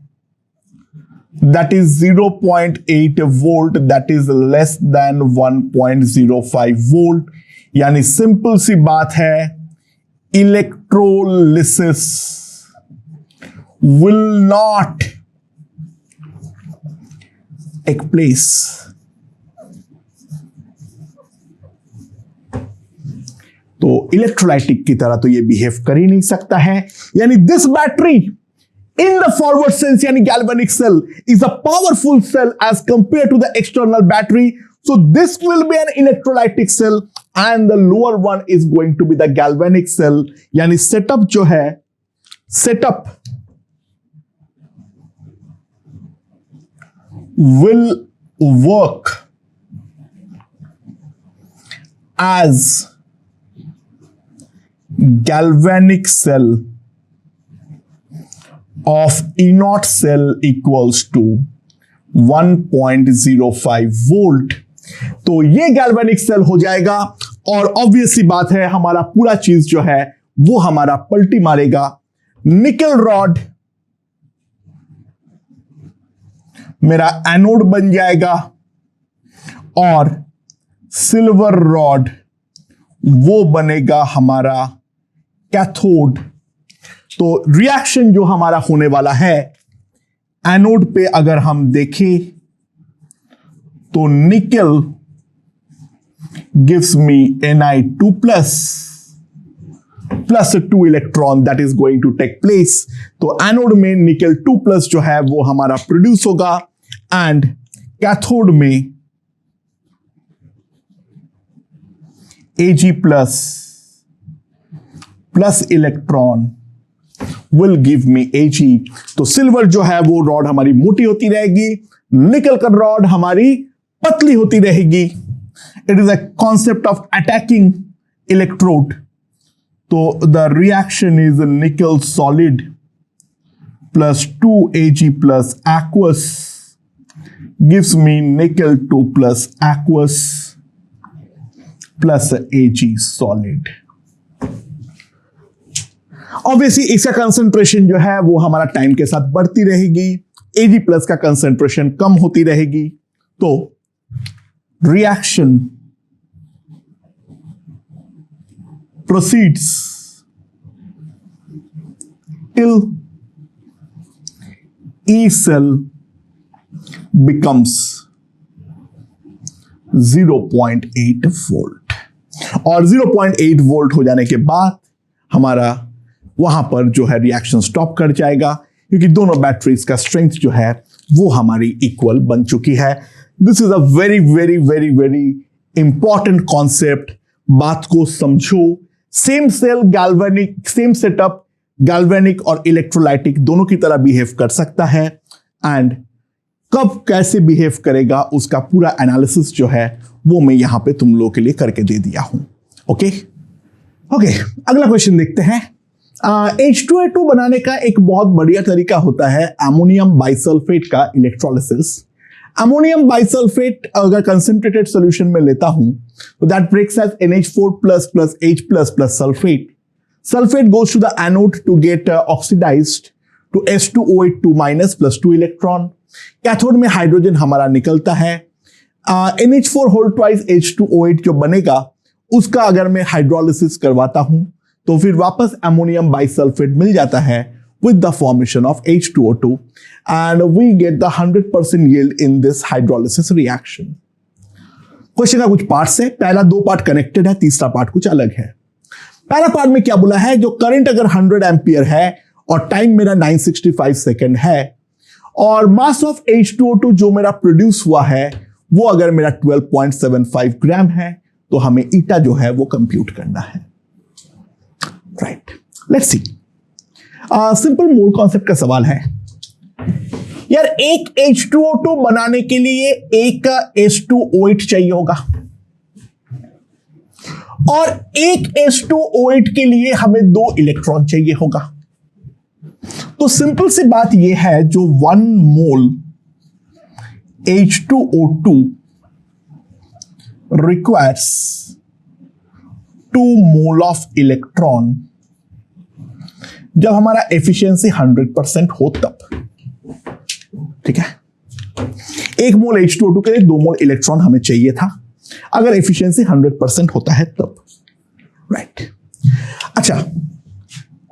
that is 0.8 volt, that is less than 1.05 volt, यानी सिंपल सी बात है, electrolysis will not take place। तो इलेक्ट्रोलाइटिक की तरह तो ये बिहेव कर ही नहीं सकता है, यानी this battery in the forward sense, yani galvanic cell is a powerful cell as compared to the external battery. So this will be an electrolytic cell and the lower one is going to be the galvanic cell. Yani setup जो है, setup will work as galvanic cell of E0 cell equals to 1.05 volt। तो ये galvanic cell हो जाएगा और obvious सी बात है, हमारा पूरा चीज जो है वो हमारा पलटी मारेगा। निकल रॉड मेरा एनोड बन जाएगा और सिल्वर रॉड वो बनेगा हमारा कैथोड। तो रिएक्शन जो हमारा होने वाला है, एनोड पे अगर हम देखें तो nickel gives me Ni2 plus 2 electron that is going to take place. तो एनोड में निकल 2+ जो है वो हमारा प्रोड्यूस होगा एंड कैथोड में Ag plus electron will give me Ag। तो सिल्वर जो है वो रॉड हमारी मोटी होती रहेगी, निकल कर रॉड हमारी पतली होती रहेगी। It is a concept of attacking electrode. तो द रिएक्शन इज निकल solid plus 2 Ag plus aqueous gives me nickel 2 plus aqueous plus Ag solid। Obviously इसका कंसंट्रेशन जो है वो हमारा टाइम के साथ बढ़ती रहेगी, Ag प्लस का कंसंट्रेशन कम होती रहेगी। तो reaction proceeds till E cell becomes 0.8 volt और 0.8 वोल्ट हो जाने के बाद हमारा वहां पर जो है रिएक्शन स्टॉप कर जाएगा, क्योंकि दोनों बैटरीज का स्ट्रेंथ जो है वो हमारी इक्वल बन चुकी है। This is a very very very very important concept. बात को समझो। Same cell galvanic, same setup galvanic और इलेक्ट्रोलाइटिक दोनों की तरह बिहेव कर सकता है एंड कब कैसे बिहेव करेगा उसका पूरा एनालिसिस जो है वो मैं यहां पे तुम लोगों के लिए करके दे दिया हूं। ओके, अगला क्वेश्चन देखते हैं। H2A2 बनाने का एक बहुत बढ़िया तरीका होता है अमोनियम बाइसल्फेट का इलेक्ट्रोलिसिस। अमोनियम बाइसल्फेट अगर कंसंट्रेटेड सॉल्यूशन में लेता हूं तो that breaks as NH4+ plus H+ plus sulfate। Sulfate goes to the anode to get oxidized to S2O8 plus 2 electron। Cathode में हाइड्रोजन हमारा निकलता है। NH4 whole twice H2O8 जो बनेगा उसका अगर मैं हाइड्रोलिसिस करवाता हूं तो फिर वापस अमोनियम बाइसल्फेट मिल जाता है with the formation of H2O2 and we get the 100% yield in this hydrolysis reaction। Question का कुछ पार्ट्स है, पहला 2 पार्ट कनेक्टेड है, तीसरा पार्ट कुछ अलग है। पहला पार्ट में क्या बोला है, जो करंट अगर 100 एम्पियर है और टाइम मेरा 965 सेकेंड है और मास ऑफ H2O2 जो मेरा प्रोड्यूस हुआ है वो अगर मेरा 12.75 ग्राम है तो हमें ईटा जो है वो कंप्यूट करना है। Right, let's see. सिंपल मूल कॉन्सेप्ट का सवाल है यार, एक H2O2 बनाने के लिए एक H2O8 चाहिए होगा और एक H2O8 के लिए हमें 2 इलेक्ट्रॉन चाहिए होगा। तो सिंपल सी बात यह है, जो 1 मोल H2O2 requires 2 mole of electron, जब हमारा एफिशिएंसी 100% हो तब। ठीक है, 1 मोल H2O2 के लिए 2 मोल इलेक्ट्रॉन हमें चाहिए था, अगर एफिशिएंसी 100% होता है तब। राइट। अच्छा,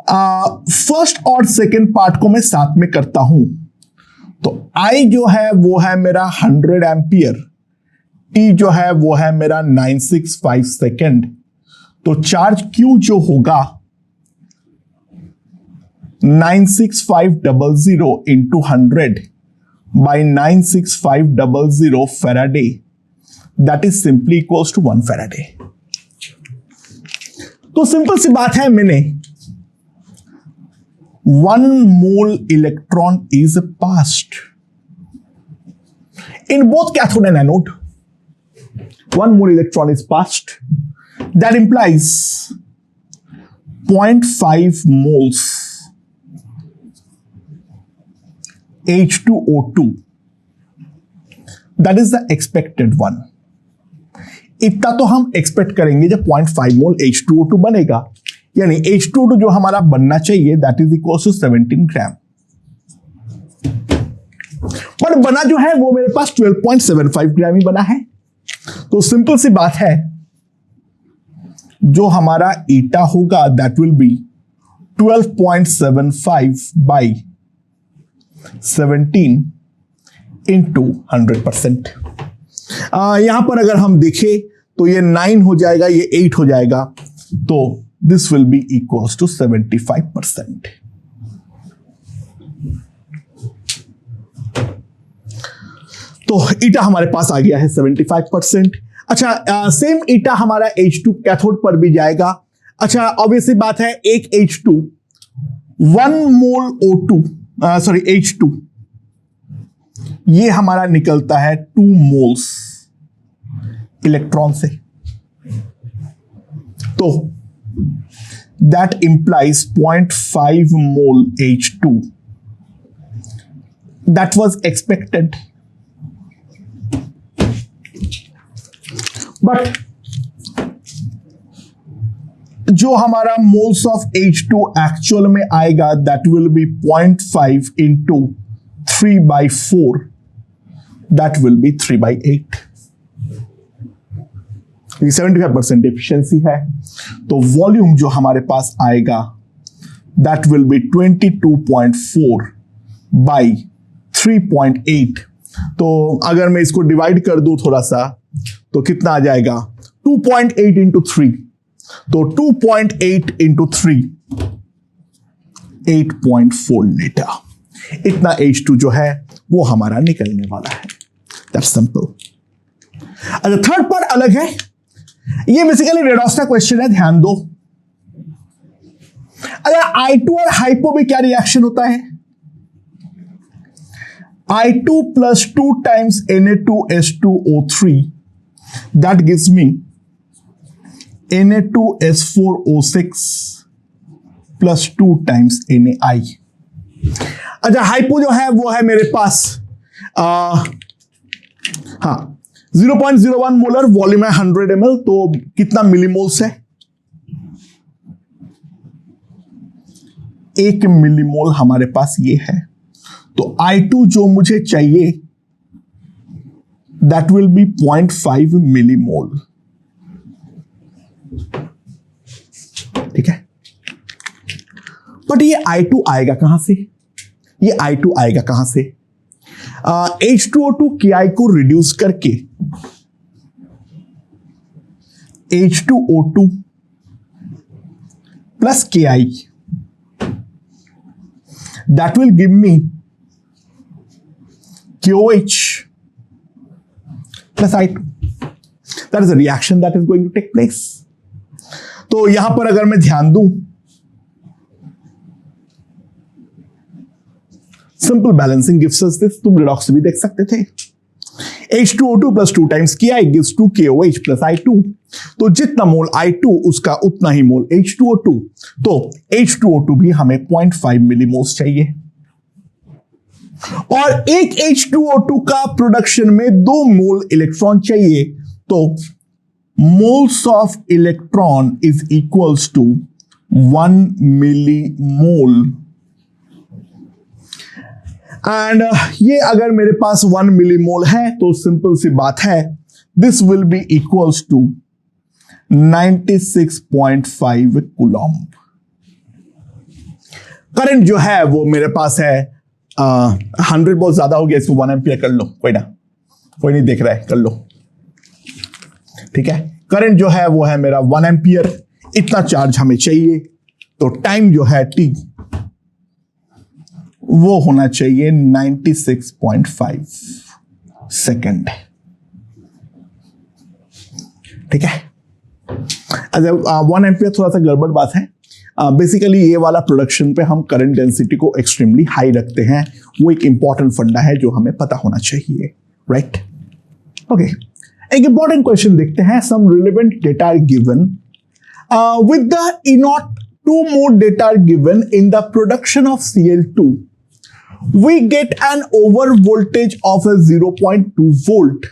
फर्स्ट और सेकंड पार्ट को मैं साथ में करता हूं। तो I जो है वो है मेरा 100 एम्पियर, T जो है वो है मेरा 965 सेकेंड। तो चार्ज Q जो होगा 96500 into 100 by 96500 faraday, that is simply equals to 1 faraday. तो सिंपल सी बात है, मैंने 1 mole electron is passed in both cathode and anode. 1 mole electron is passed. That implies 0.5 moles H2O2. That is the expected one. इतना तो हम expect करेंगे जब 0.5 मोल H2O2 बनेगा, यानी H2O2 जो हमारा बनना चाहिए दैट इज इक्वल टू 17 ग्राम। पर बना जो है वो मेरे पास 12.75 ग्राम ही बना है। तो सिंपल सी बात है, जो हमारा ईटा होगा that will B 12.75 by 17 into 100%। यहां पर अगर हम देखें तो ये 9 हो जाएगा, ये 8 हो जाएगा, तो this will be equals to 75%। तो ईटा हमारे पास आ गया है 75%। अच्छा, सेम ईटा हमारा H2 कैथोड पर भी जाएगा। अच्छा, ऑब्वियसली बात है, एक H2 1 मोल O2 सॉरी H2 ये हमारा निकलता है 2 मोल्स इलेक्ट्रॉन से। तो that implies 0.5 mole H2 that was expected. But जो हमारा मोल्स ऑफ H2 एक्चुअल में आएगा that will be 0.5 into 3/4, that will B 3/8। 75% efficiency है, तो वॉल्यूम जो हमारे पास आएगा दैट विल बी 22.4 बाई 3.8। तो अगर मैं इसको डिवाइड कर दूं थोड़ा सा, तो कितना आ जाएगा 2.8 इंटू 3, तो 2.8 इंटू 3 8.4 लीटर। इतना H2 जो है वो हमारा निकलने वाला है। That's simple. अच्छा, थर्ड पार्ट अलग है, ये बेसिकली रेडॉस का क्वेश्चन है, ध्यान दो। अगर I2 और हाइपो में क्या रिएक्शन होता है, I2 plus 2 times Na2S2O3 that gives me Na2S4O6 plus 2 times Na। अच्छा, हाइपो जो है वो है मेरे पास 0.01 मोलर, वॉल्यूम है 100 ml, तो कितना मिलीमोल्स है, 1 मिलीमोल हमारे पास ये है। तो I2 जो मुझे चाहिए दैट विल बी 0.5 मिलीमोल। ठीक है, बट ये I2 आएगा कहां से, ये I2 आएगा कहां से? H2O2 Ki को रिड्यूस करके H2O2 plus Ki, that will give me KOH plus I2. That is a reaction that is going to take place. तो यहां पर अगर मैं ध्यान दूं, simple balancing gives us this. तुम रिडॉक्स भी देख सकते थे। H2O2 प्लस 2 टाइम्स किया it gives 2 KOH plus I2। तो जितना मोल I2 उसका उतना ही मोल H2O2। तो H2O2 भी हमें 0.5 मिलीमोल्स चाहिए, और एक H2O2 का प्रोडक्शन में 2 मोल इलेक्ट्रॉन चाहिए। तो moles of electron is equals to 1 millimole. And ये अगर मेरे पास 1 मिलीमोल है तो सिंपल सी बात है, this will be equals to 96.5 coulomb. Current जो है वो मेरे पास है 100 बहुत ज्यादा हो गया, इसको 1 एम्पियर कर लो, कोई ना, कोई नहीं देख रहा है, कर लो, ठीक है। करंट जो है वो है मेरा 1 एम्पियर, इतना चार्ज हमें चाहिए। तो टाइम जो है टी वो होना चाहिए 96.5 सेकेंड, ठीक है। 1 एम्पियर थोड़ा सा गड़बड़ बात है। बेसिकली ये वाला प्रोडक्शन पे हम करंट डेंसिटी को एक्सट्रीमली हाई रखते हैं, वो एक इंपॉर्टेंट फंडा है जो हमें पता होना चाहिए, राइट। ओके, एक इंपॉर्टेंट क्वेश्चन देखते हैं। Some relevant data are given with the E0 2 more data are given in the production of Cl2 we get an over voltage of a 0.2 volt,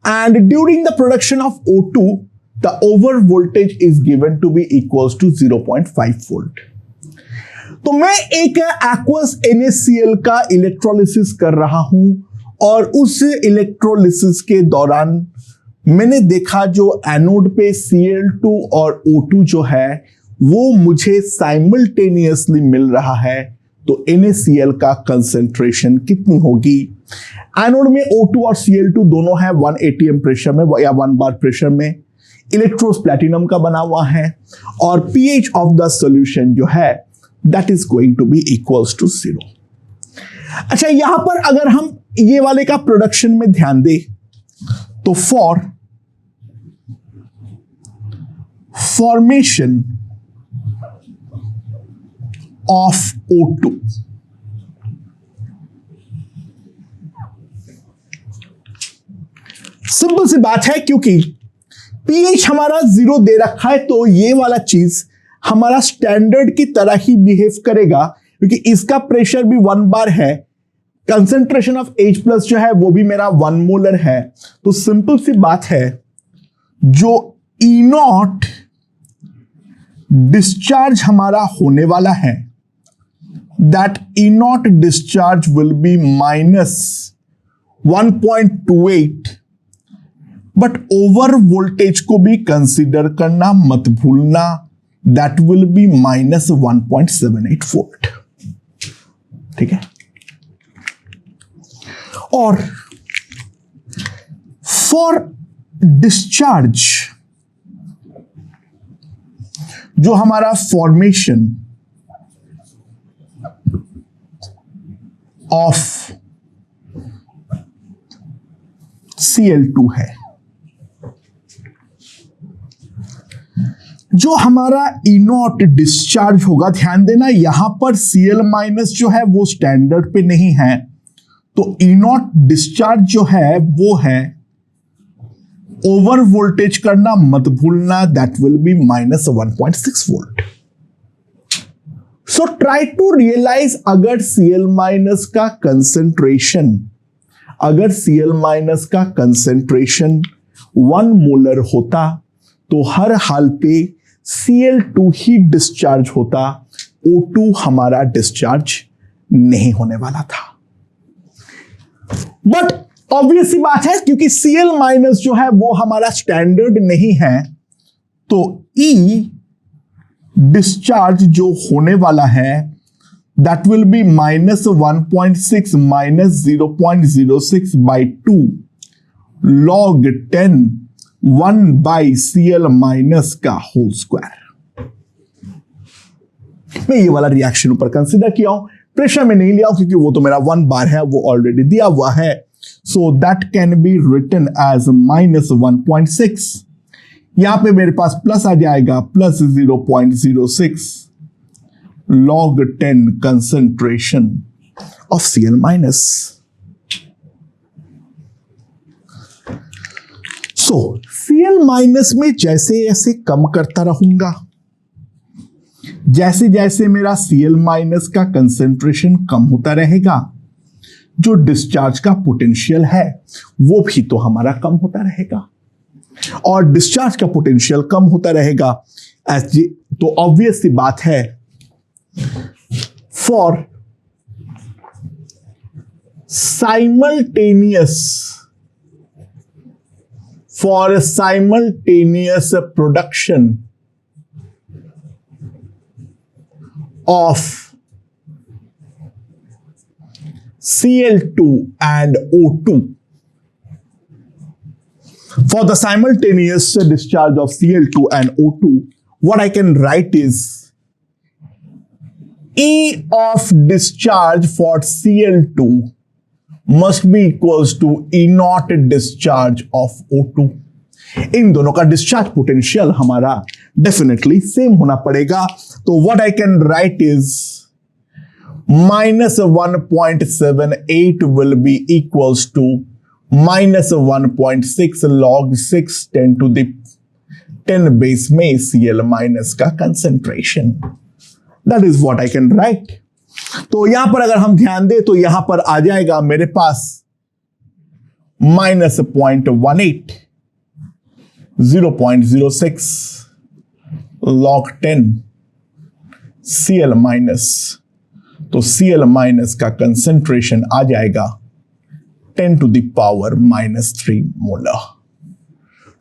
and during the production of O2 the over voltage is given to be equals to 0.5 volt। तो मैं एक aqueous NaCl का electrolysis कर रहा हूं, और उस electrolysis के दौरान मैंने देखा जो एनोड पे Cl2 और O2 जो है वो मुझे साइमल्टेनियसली मिल रहा है। तो NaCl का कंसेंट्रेशन कितनी होगी? एनोड में O2 और Cl2 दोनों है 1 atm प्रेशर में या 1 बार प्रेशर में, इलेक्ट्रोड प्लैटिनम का बना हुआ है, और pH ऑफ द सॉल्यूशन जो है that is going to be equals to 0। अच्छा, यहां पर अगर हम ये वाले का प्रोडक्शन में ध्यान दें तो for formation of O2 simple सी बात है, क्योंकि pH हमारा 0 दे रखा है तो ये वाला चीज हमारा स्टैंडर्ड की तरह ही बिहेव करेगा, क्योंकि इसका प्रेशर भी 1 बार है, कंसेंट्रेशन ऑफ H प्लस जो है वो भी मेरा 1 मोलर है। तो सिंपल सी बात है, जो E0 डिस्चार्ज हमारा होने वाला है that E0 discharge will be minus 1.28, but over voltage को भी कंसीडर करना मत भूलना, that will be minus 1.78 volt, ठीक है। और फॉर डिस्चार्ज जो हमारा फॉर्मेशन ऑफ Cl2 है, जो हमारा E0 डिस्चार्ज होगा, ध्यान देना यहां पर Cl माइनस जो है वो स्टैंडर्ड पे नहीं है, तो E0 डिस्चार्ज जो है वो है, ओवर वोल्टेज करना मत भूलना, that will be minus 1.6 volt. So try to realise, अगर Cl माइनस का कंसेंट्रेशन, अगर Cl माइनस का कंसेंट्रेशन 1 मोलर होता तो हर हाल पे Cl2 ही डिस्चार्ज होता, O2 हमारा डिस्चार्ज नहीं होने वाला था। बट ऑब्वियस सी बात है, क्योंकि Cl माइनस जो है वो हमारा स्टैंडर्ड नहीं है, तो E डिस्चार्ज जो होने वाला है that will be minus 1.6 minus 0.06 by 2 log 10 1 by Cl minus का होल स्क्वायर। मैं ये वाला रिएक्शन ऊपर कंसीडर किया हूं, प्रेशर में नहीं लिया हूं क्योंकि वो तो मेरा 1 बार है, वो ऑलरेडी दिया हुआ है। So that can be written as minus 1.6, यहां पे मेरे पास प्लस आ जाएगा, plus 0.06 log 10 concentration of Cl minus. So Cl minus में जैसे जैसे कम करता रहूंगा, जैसे जैसे मेरा Cl माइनस का कंसेंट्रेशन कम होता रहेगा, जो डिस्चार्ज का पोटेंशियल है वो भी तो हमारा कम होता रहेगा, और डिस्चार्ज का पोटेंशियल कम होता रहेगा तो ऑब्वियस सी बात है for simultaneous production of Cl2 and O2, for the simultaneous discharge of Cl2 and O2, what I can write is E of discharge for Cl2 must be equals to E naught discharge of O2. इन दोनों का discharge potential हमारा definitely same होना पड़ेगा, तो what I can write is -1.78 will be equals to -1.6 log 6 10 to the 10 base में Cl minus का concentration. That is what I can write. तो यहां पर अगर हम ध्यान दें तो यहां पर आ जाएगा मेरे पास -0.18 0.06 log 10 Cl माइनस. तो Cl माइनस का कंसेंट्रेशन आ जाएगा 10 to the power -3 मोलर.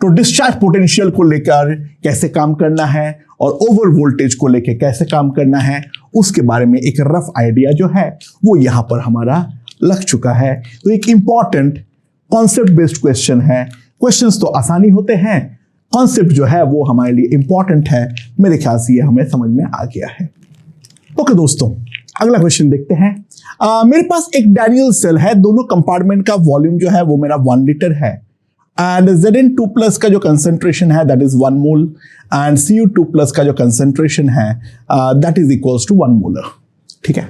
तो डिस्चार्ज पोटेंशियल को लेकर कैसे काम करना है और ओवर वोल्टेज को लेकर कैसे काम करना है उसके बारे में एक रफ आइडिया जो है वो यहां पर हमारा लग चुका है. तो एक इंपॉर्टेंट कॉन्सेप्ट बेस्ड क्वेश्चन है. क्वेश्चंस तो आसानी होते हैं, कॉन्सेप्ट जो है वो हमारे लिए इंपॉर्टेंट है. मेरे ख्याल से ये हमें समझ में आ गया है. ओके दोस्तों, अगला क्वेश्चन देखते हैं. मेरे पास एक डैनियल सेल है, दोनों कंपार्टमेंट का वॉल्यूम जो है वो मेरा 1 लीटर है, एंड Zn2 प्लस का जो कंसेंट्रेशन है that is 1 mole, and Cu2 plus का जो कंसेंट्रेशन है that is equals to 1 molar. ठीक है.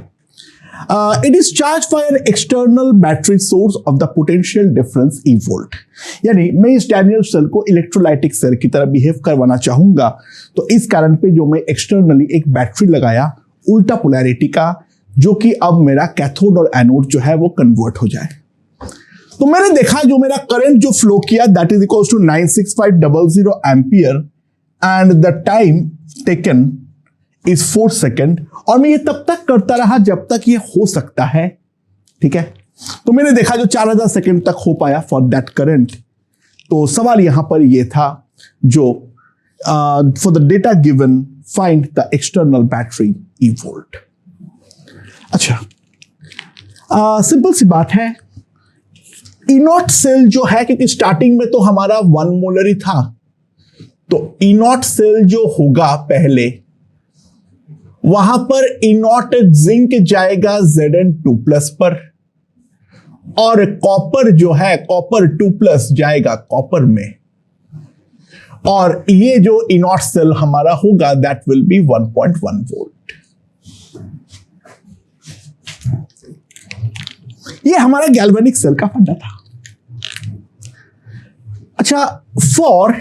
It is charge by an external battery source of the potential difference E volt. यानी मैं इस डैनियल सेल को इलेक्ट्रोलाइटिक सेल की तरह बिहेव करवाना चाहूंगा, तो इस कारण पे जो मैं एक्सटर्नली एक बैटरी लगाया उल्टा पोलैरिटी का, जो कि अब मेरा कैथोड और एनोड जो है वो कन्वर्ट हो जाए. तो मैंने देखा जो मेरा करंट जो फ्लो किया that is equals to 96500 ampere and the time taken is 4 second, और मैं ये तब तक करता रहा जब तक ये हो सकता है. ठीक है. तो मैंने देखा जो 4000 सेकेंड तक हो पाया फॉर दैट करंट. तो सवाल यहां पर ये था जो for the data given find the external battery E volt. अच्छा, सिंपल सी बात है. E नॉट सेल जो है, क्योंकि स्टार्टिंग में तो हमारा 1 मोलर ही था, तो E नॉट सेल जो होगा पहले वहां पर E नॉट जिंक जाएगा Zn2 प्लस पर, और कॉपर जो है कॉपर 2 प्लस जाएगा कॉपर में, और ये जो E नॉट सेल हमारा होगा दैट विल बी 1.1 वोल्ट. ये हमारा गैल्वेनिक सेल का फंडा था. अच्छा, for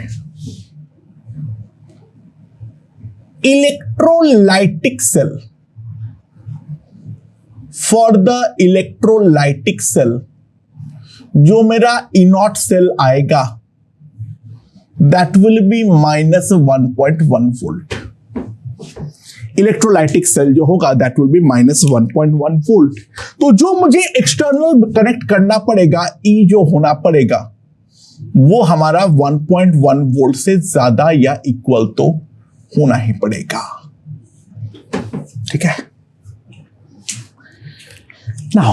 electrolytic cell, for the electrolytic cell जो मेरा E नॉट सेल आएगा that will be -1.1 volt. Electrolytic cell जो होगा दैट विल बी -1.1 वोल्ट. तो जो मुझे एक्सटर्नल कनेक्ट करना पड़ेगा, E जो होना पड़ेगा वो हमारा 1.1 वोल्ट से ज्यादा या इक्वल तो होना ही पड़ेगा. ठीक है. नाउ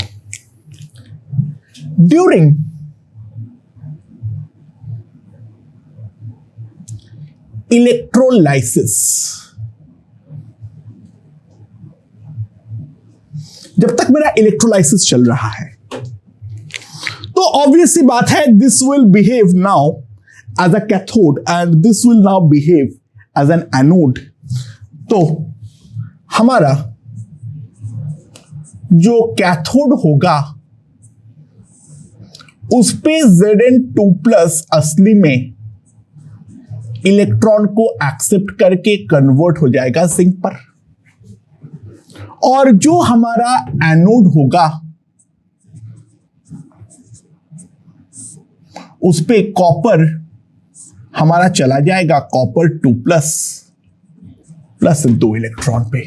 ड्यूरिंग इलेक्ट्रोलाइसिस, जब तक मेरा इलेक्ट्रोलाइसिस चल रहा है तो ऑब्वियस सी बात है this will behave now as a cathode and this will now behave as an anode. तो हमारा जो कैथोड होगा उस पे Zn2+ असली में इलेक्ट्रॉन को एक्सेप्ट करके कन्वर्ट हो जाएगा जिंक पर, और जो हमारा एनोड होगा उस पे कॉपर हमारा चला जाएगा कॉपर 2+ प्लस 2 इलेक्ट्रॉन पे।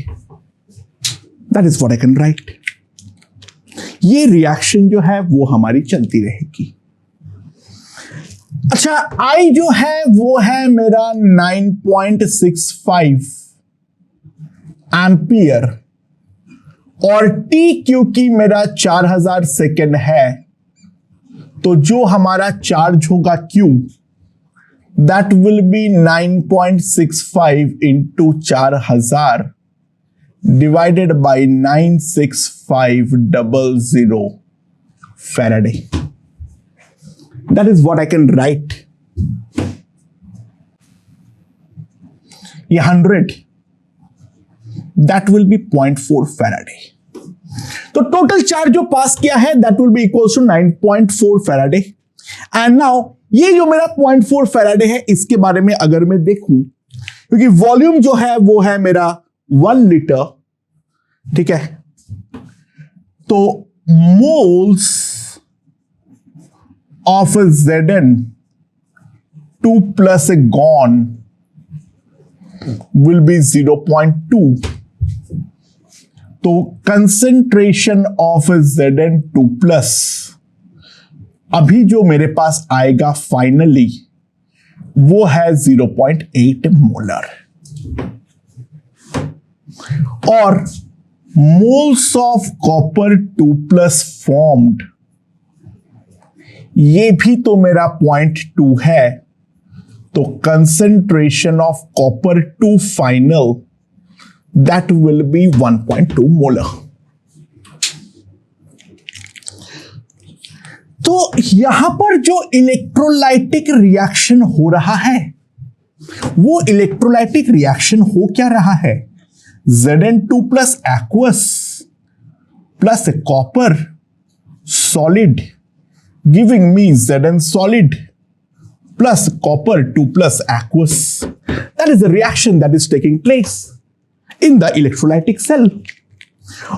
That is what I can write. ये रिएक्शन जो है वो हमारी चलती रहेगी। अच्छा, I जो है वो है मेरा 9.65 एम्पियर, और T क्योंकि मेरा 4000 सेकेंड है, तो जो हमारा चार्ज होगा Q, that will B 9.65 into 4000 divided by 96500 Faraday. That is what I can write. ये 100, that will be 0.4 फैराडे। तो टोटल चार्ज जो पास किया है that will be equals to 9.4 Faraday. And now ये जो मेरा 0.4 फैराडे है, इसके बारे में अगर मैं देखूं, क्योंकि वॉल्यूम जो है वो है मेरा 1 लीटर, ठीक है, तो moles of Zn2+ gone will be 0.2. तो कंसेंट्रेशन ऑफ Zn2+ अभी जो मेरे पास आएगा फाइनली वो है 0.8 मोलर, और मोल्स ऑफ कॉपर 2+ फॉर्म्ड, ये भी तो मेरा 0.2 है, तो concentration of copper 2 final that will B 1.2 molar. तो यहां पर जो इलेक्ट्रोलाइटिक रिएक्शन हो रहा है, वो इलेक्ट्रोलाइटिक रिएक्शन हो क्या रहा है? Zn2+ aqueous plus copper solid giving me Zn solid plus copper 2+ aqueous. That is the reaction that is taking place in the electrolytic cell.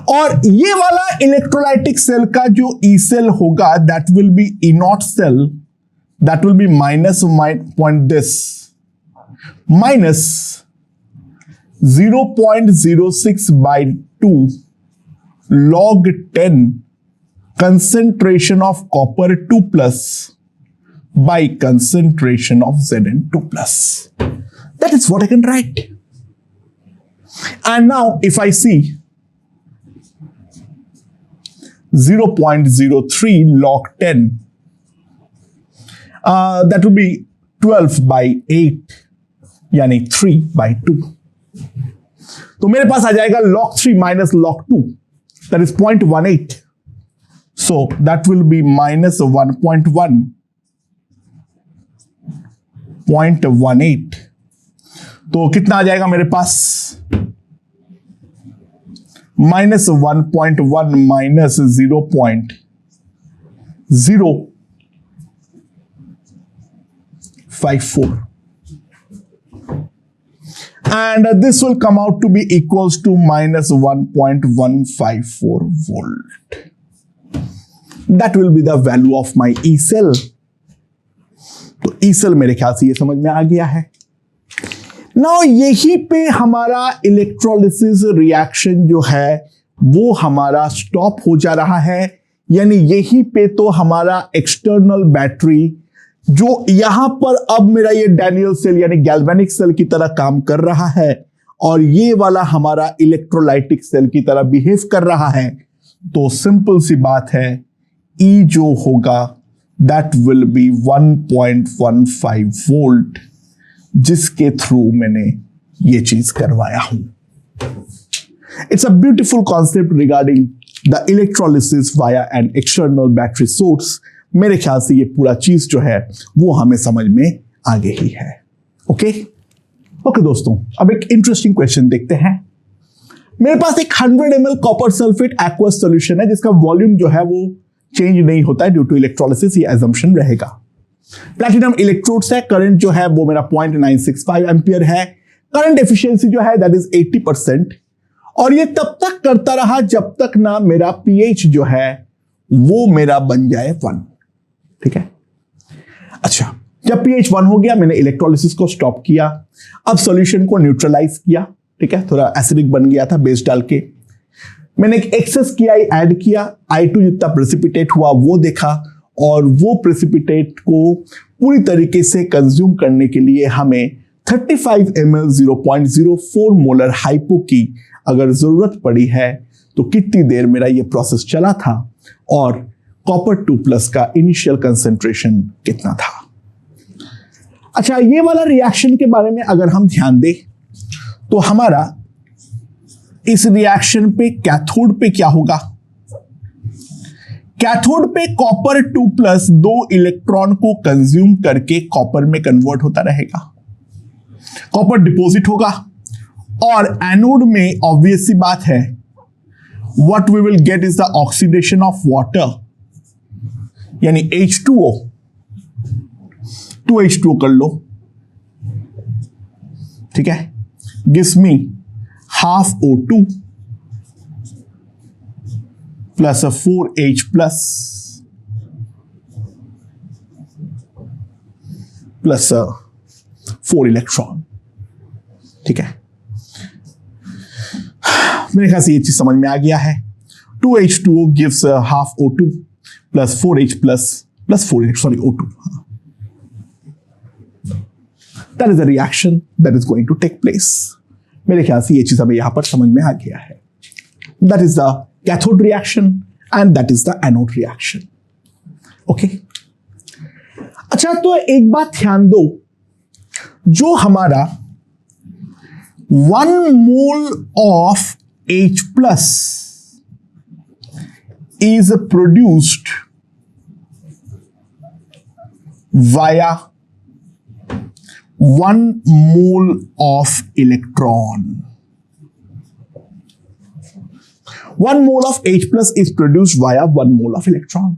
और ये वाला इलेक्ट्रोलाइटिक सेल का जो E cell होगा that will be E0 cell, that will be minus minus 0.06/2 log 10 concentration of copper 2+ by concentration of Zn2+. That is what I can write. And now if I see 0.03 log 10, that will be 12/8, यानी 3/2. तो मेरे पास आ जाएगा log 3 minus log 2, that is 0.18. So that will be minus 1.18. तो कितना आ जाएगा मेरे पास? -1.1 minus 0.054. And this will come out to be equals to minus 1.154 volt. That will be the value of my E cell. तो E cell मेरे ख्याल से ये समझ में आ गया है। नाउ यहीं पे हमारा इलेक्ट्रोलिसिस रिएक्शन जो है वो हमारा स्टॉप हो जा रहा है, यानी यहीं पे तो हमारा एक्सटर्नल बैटरी जो यहां पर अब मेरा ये डैनियल सेल यानी गैल्वेनिक सेल की तरह काम कर रहा है, और ये वाला हमारा इलेक्ट्रोलाइटिक सेल की तरह बिहेव कर रहा है। तो सिंपल सी बात है, E जो होगा दैट विल बी 1.15 वोल्ट, जिसके थ्रू मैंने ये चीज करवाया हूं। It's a beautiful concept regarding the electrolysis via N external battery source. मेरे ख्याल से ये पूरा चीज जो है वो हमें समझ में आगे ही है। ओके दोस्तों, अब एक इंटरेस्टिंग क्वेश्चन देखते हैं। मेरे पास एक 100 ml copper sulphate aqueous solution है जिसका वॉल्यूम जो है वो चेंज नहीं होता है ड्यू टू इलेक्ट्रोलिसिस, ये एजम्पशन रहेगा। प्लैटिनम इलेक्ट्रोड्स है, करंट जो है वो मेरा 0.965 एम्पियर है, करंट एफिशिएंसी जो है दैट इज 80%, और ये तब तक करता रहा जब तक ना मेरा पीएच जो है वो मेरा बन जाए 1। ठीक है, अच्छा जब पीएच 1 हो गया मैंने इलेक्ट्रोलिसिस को स्टॉप किया, अब सॉल्यूशन को न्यूट्रलाइज किया। ठीक है, थोड़ा एसिडिक बन गया था बेस डाल के, मैंने एक एक्सेस की आई ऐड किया, I2 जितना प्रेसिपिटेट हुआ वो देखा, और वो प्रेसिपिटेट को पूरी तरीके से कंज्यूम करने के लिए हमें 35 ml 0.04 मोलर हाइपो की अगर जरूरत पड़ी है। तो कितनी देर मेरा ये प्रोसेस चला था और कॉपर 2+ का इनिशियल कंसेंट्रेशन कितना था। अच्छा, ये वाला रिएक्शन के बारे में अगर हम ध्यान दें तो हमारा इस रिएक्शन पे कैथोड पे क्या होगा, कैथोड पे कॉपर 2+ 2 इलेक्ट्रॉन को कंज्यूम करके कॉपर में कन्वर्ट होता रहेगा, कॉपर डिपॉजिट होगा, और एनोड में ऑब्वियस सी बात है what we will get is the oxidation of water, यानी H2O, 2H2O कर लो। ठीक है, gives me half O2 plus a 4H plus a 4 electron. ठीक है, मेरे ख्याल से ये चीज समझ में आ गया है। 2H2O gives half O2 plus 4H plus 4 sorry O2. That is the reaction that is going to take place. मेरे ख्याल से ये चीज हमें यहां पर समझ में आ गया है। That is the cathode reaction and that is the anode reaction. Okay? अच्छा, तो एक बात ध्यान दो, जो हमारा 1 mole of H plus is produced via 1 mole of electron. 1 mole of H plus is produced via 1 mole of electron.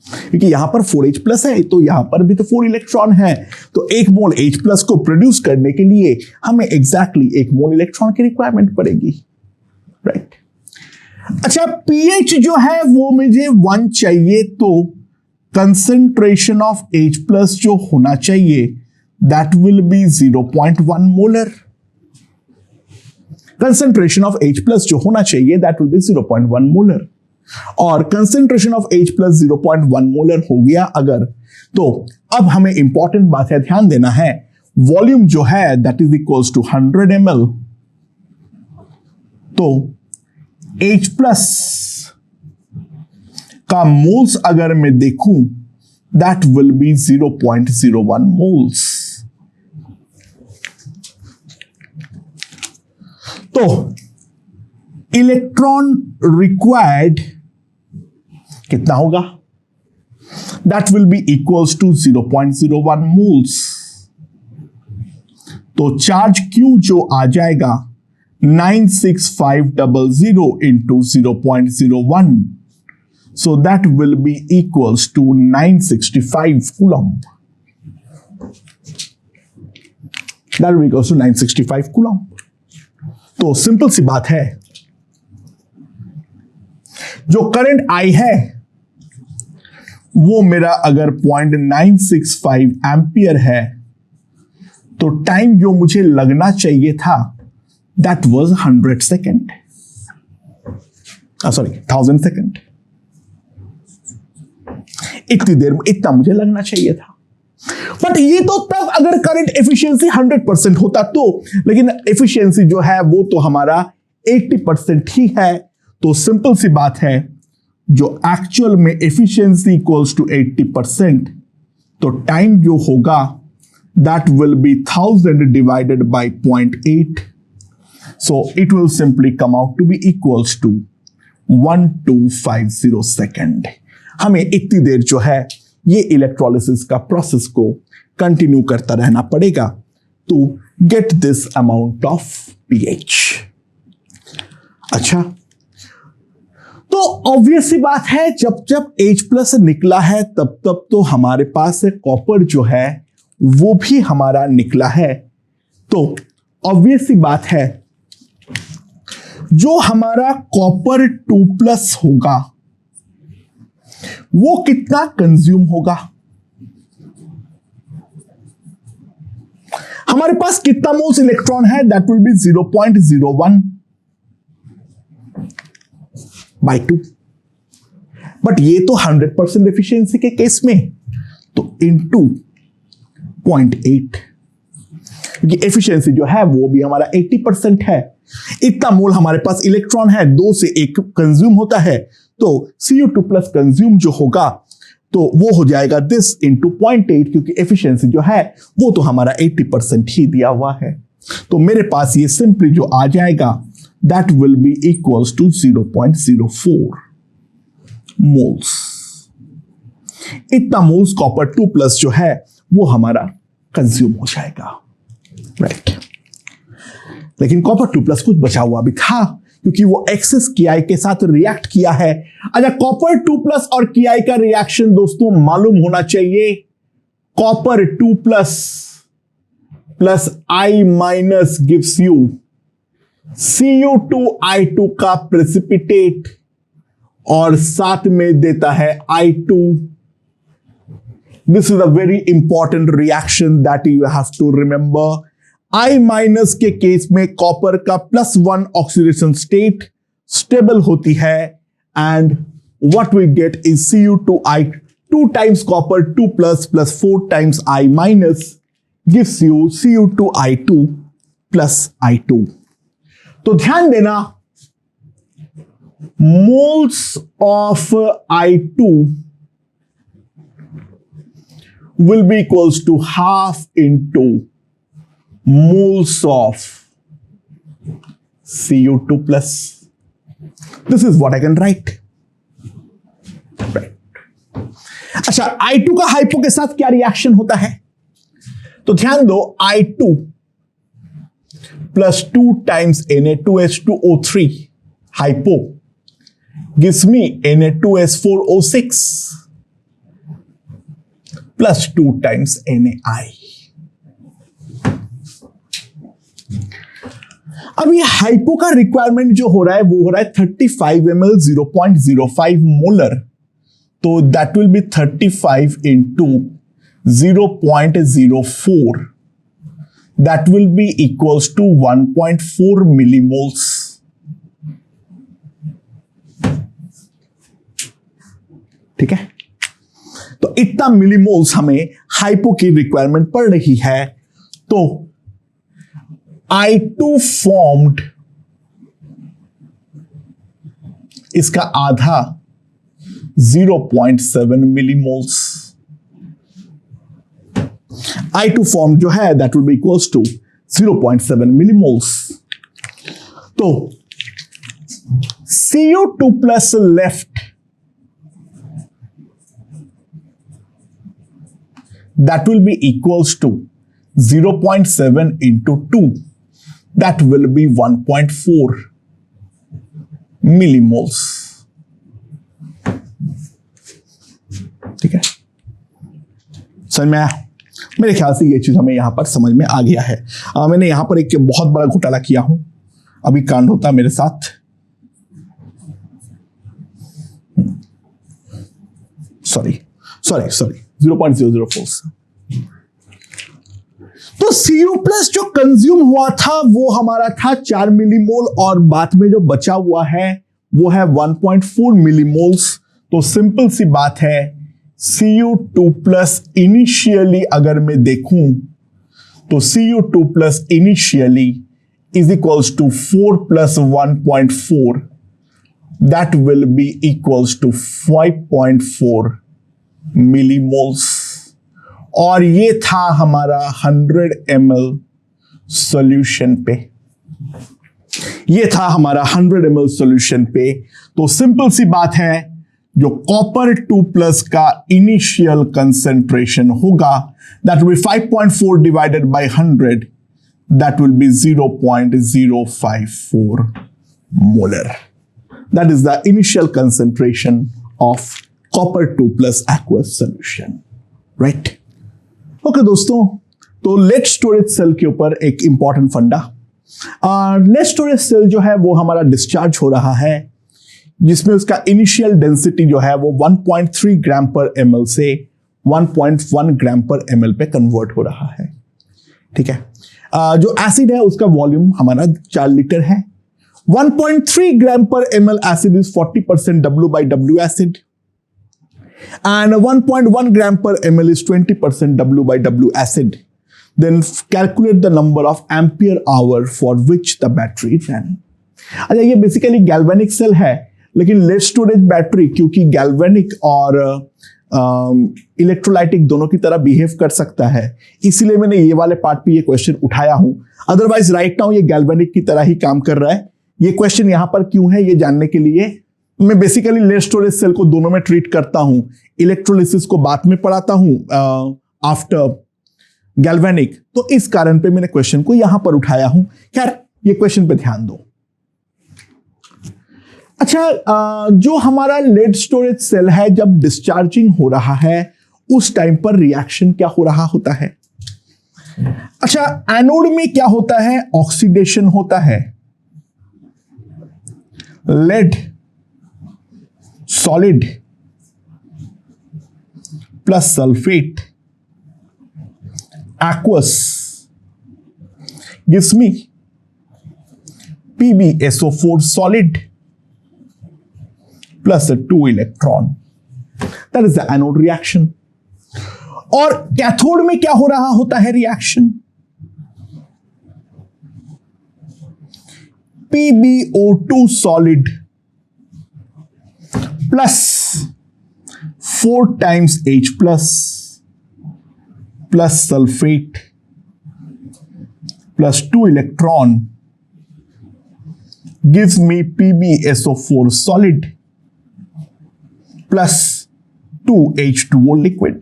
क्योंकि यहां पर 4H plus है तो यहां पर भी तो 4 इलेक्ट्रॉन है, तो 1 मोल H plus को प्रोड्यूस करने के लिए हमें एग्जैक्टली 1 मोल इलेक्ट्रॉन की रिक्वायरमेंट पड़ेगी, राइट? अच्छा, पीएच जो है वो मुझे 1 चाहिए, तो कंसेंट्रेशन ऑफ H plus जो होना चाहिए that will B 0.1 molar. Concentration of H plus जो होना चाहिए दैट विल बी 0.1 मोलर, और concentration of H plus 0.1 molar हो गया अगर, तो अब हमें इंपॉर्टेंट बात है, ध्यान देना है, वॉल्यूम जो है that is equals to 100 ml, तो H plus का मोल्स अगर मैं देखूं दैट विल बी 0.01 मोल्स। तो इलेक्ट्रॉन रिक्वायर्ड कितना होगा, that will be equals to 0.01 moles. तो चार्ज Q जो आ जाएगा 96500 into 0.01, so that will be equals to 965 coulomb. That will be equals to 965 coulomb. तो सिंपल सी बात है, जो करंट I है वो मेरा अगर 0.965 एम्पियर है, तो टाइम जो मुझे लगना चाहिए था that was 100 second, sorry 1000 second. इतनी देर में इतना मुझे लगना चाहिए था, बट ये तो तब अगर करंट एफिशिएंसी 100% होता तो, लेकिन एफिशिएंसी जो है वो तो हमारा 80% ही है। तो सिंपल सी बात है, जो एक्चुअल में एफिशिएंसी इक्वल्स टू 80%, तो टाइम जो होगा that will be 1000 divided by 0.8, so it will simply come out to be equals to 1250 second. हमें इतनी देर जो है ये इलेक्ट्रोलिसिस का प्रोसेस को कंटिन्यू करता रहना पड़ेगा to get this amount of pH. अच्छा, तो ऑब्वियस सी बात है, जब जब H+ निकला है तब तब तो हमारे पास कॉपर जो है वो भी हमारा निकला है। तो ऑब्वियस सी बात है, जो हमारा कॉपर 2+ होगा वो कितना कंज्यूम होगा? हमारे पास कितना मोल्स इलेक्ट्रॉन है? That will be 0.01 by 2। But ये तो 100% एफिशिएंसी के केस में, तो इनटू 0.8, क्योंकि एफिशिएंसी जो है वो भी हमारा 80% है। इतना मोल हमारे पास इलेक्ट्रॉन है, 2 से 1 कंज्यूम होता है, तो Cu2+ कंज्यूम जो होगा तो वो हो जाएगा दिस इंटू 0.8, क्योंकि एफिशिएंसी जो है वो तो हमारा 80% ही दिया हुआ है। तो मेरे पास ये सिंपली जो आ जाएगा that will be equals to 0.04 moles. इतना मोल्स कॉपर 2+ जो है वो हमारा कंज्यूम हो जाएगा, राइट। लेकिन कॉपर 2+ कुछ बचा हुआ भी था, क्योंकि वो एक्सेस Ki के साथ रिएक्ट किया है। अच्छा, कॉपर 2+ और Ki का रिएक्शन दोस्तों मालूम होना चाहिए। Copper 2+ plus I- gives you Cu2I2 का प्रेसिपिटेट, और साथ में देता है I2। This is a very important reaction that you have to remember. I- के केस में कॉपर का +1 ऑक्सीडेशन स्टेट स्टेबल होती है, and what we get is Cu2I, 2 times copper 2+ plus 4 times I- gives you Cu2I2 plus I2। तो ध्यान देना, moles of I2 will be equals to half into moles of Cu2+. This is what I can write. अच्छा, I2 का hypo के साथ क्या reaction होता है? तो ध्यान दो, I2 plus 2 times Na2H2O3 hypo gives me Na2S4O6 plus 2 times Na। अब ये हाइपो का रिक्वायरमेंट जो हो रहा है वो हो रहा है 35 ml 0.05 मोलर, तो that will B 35 into 0.04, that will be equals to 1.4 millimoles। ठीक है, तो इतना मिलीमोल्स हमें हाइपो की रिक्वायरमेंट पड़ रही है। तो I2 फॉर्म्ड, इसका आधा 0.7 मिलीमोल्स। I2 फॉर्म जो है that will be equals to 0.7 millimoles. तो Cu2+ left, that will be equals to 0.7 into 2, that will be 1.4 millimoles। ठीक है, समझ में आया? मेरे ख्याल से ये चीज हमें यहां पर समझ में आ गया है। मैंने यहां पर एक बहुत बड़ा घोटाला किया हूं, अभी कांड होता मेरे साथ। सॉरी 0.004। तो Cu+ जो कंज्यूम हुआ था वो हमारा था 4 मिलीमोल, और बाद में जो बचा हुआ है वो है 1.4 मिलीमोल्स। तो सिंपल सी बात है, Cu2+ इनिशियली अगर मैं देखूं तो Cu2+ initially is equals to 4 + 1.4, that will be equals to 5.4 millimoles. और ये था हमारा 100 ml सॉल्यूशन पे, ये था हमारा 100 ml सॉल्यूशन पे। तो सिंपल सी बात है, जो कॉपर 2+ का इनिशियल कंसेंट्रेशन होगा that will B 5.4 divided by 100, that will B 0.054 molar. That is the initial concentration of copper 2+ aqueous solution, right? Okay दोस्तों, तो लेड स्टोरेज सेल के ऊपर एक इंपॉर्टेंट फंडा। लेड स्टोरेज सेल जो है वो हमारा डिस्चार्ज हो रहा है, जिसमें उसका इनिशियल डेंसिटी जो है वो 1.3 ग्राम पर ml से 1.1 ग्राम पर ml पे कन्वर्ट हो रहा है, ठीक है। जो एसिड है उसका वॉल्यूम हमारा 4 लीटर है। 1.3 ग्राम पर ml acid is 40% W/W acid and 1.1 gram per ml is 20% W/W acid. Then calculate the number of ampere hour for which the battery ran. अच्छा, ये बेसिकली गैल्वेनिक सेल है, लेकिन लेड स्टोरेज बैटरी क्योंकि galvanic और electrolytic दोनों की तरह behave कर सकता है, इसीलिए मैंने ये वाले पार्ट पे ये क्वेश्चन उठाया हूं। अदरवाइज राइट नाउ ये गैल्वेनिक की तरह ही काम कर रहा है। ये क्वेश्चन यहां पर क्यों है ये जानने के लिए मैं बेसिकली लेड स्टोरेज सेल को दोनों में ट्रीट करता हूं। इलेक्ट्रोलिसिस को बाद में पढ़ाता हूं आफ्टर गैल्वेनिक, तो इस कारण पे मैंने क्वेश्चन को यहां पर उठाया हूं। खैर, ये क्वेश्चन पे ध्यान दो। अच्छा, जो हमारा लेड स्टोरेज सेल है जब डिस्चार्जिंग हो रहा है उस टाइम पर रिएक्शन क्या हो रहा होता है? अच्छा, एनोड में क्या होता है? ऑक्सीडेशन होता है। Lead solid plus sulphate aqueous gives me PbSO4 solid plus 2 electron. That is the anode reaction. और कैथोड में क्या हो रहा होता है reaction? PbO2 solid plus 4 times H plus sulfate plus 2 electron gives me PbSO4 solid plus 2 H2O liquid.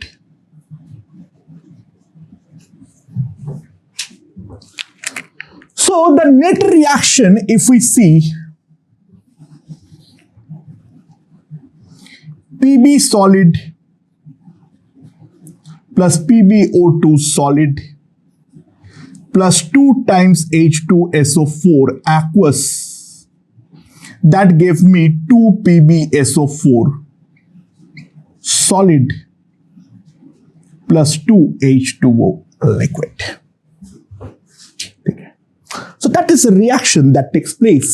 So the net reaction, if we see, Pb solid plus PbO2 solid plus 2 times H2SO4 aqueous, that gave me 2 PbSO4 solid plus 2 H2O liquid. ठीक है, so that is a reaction that takes place.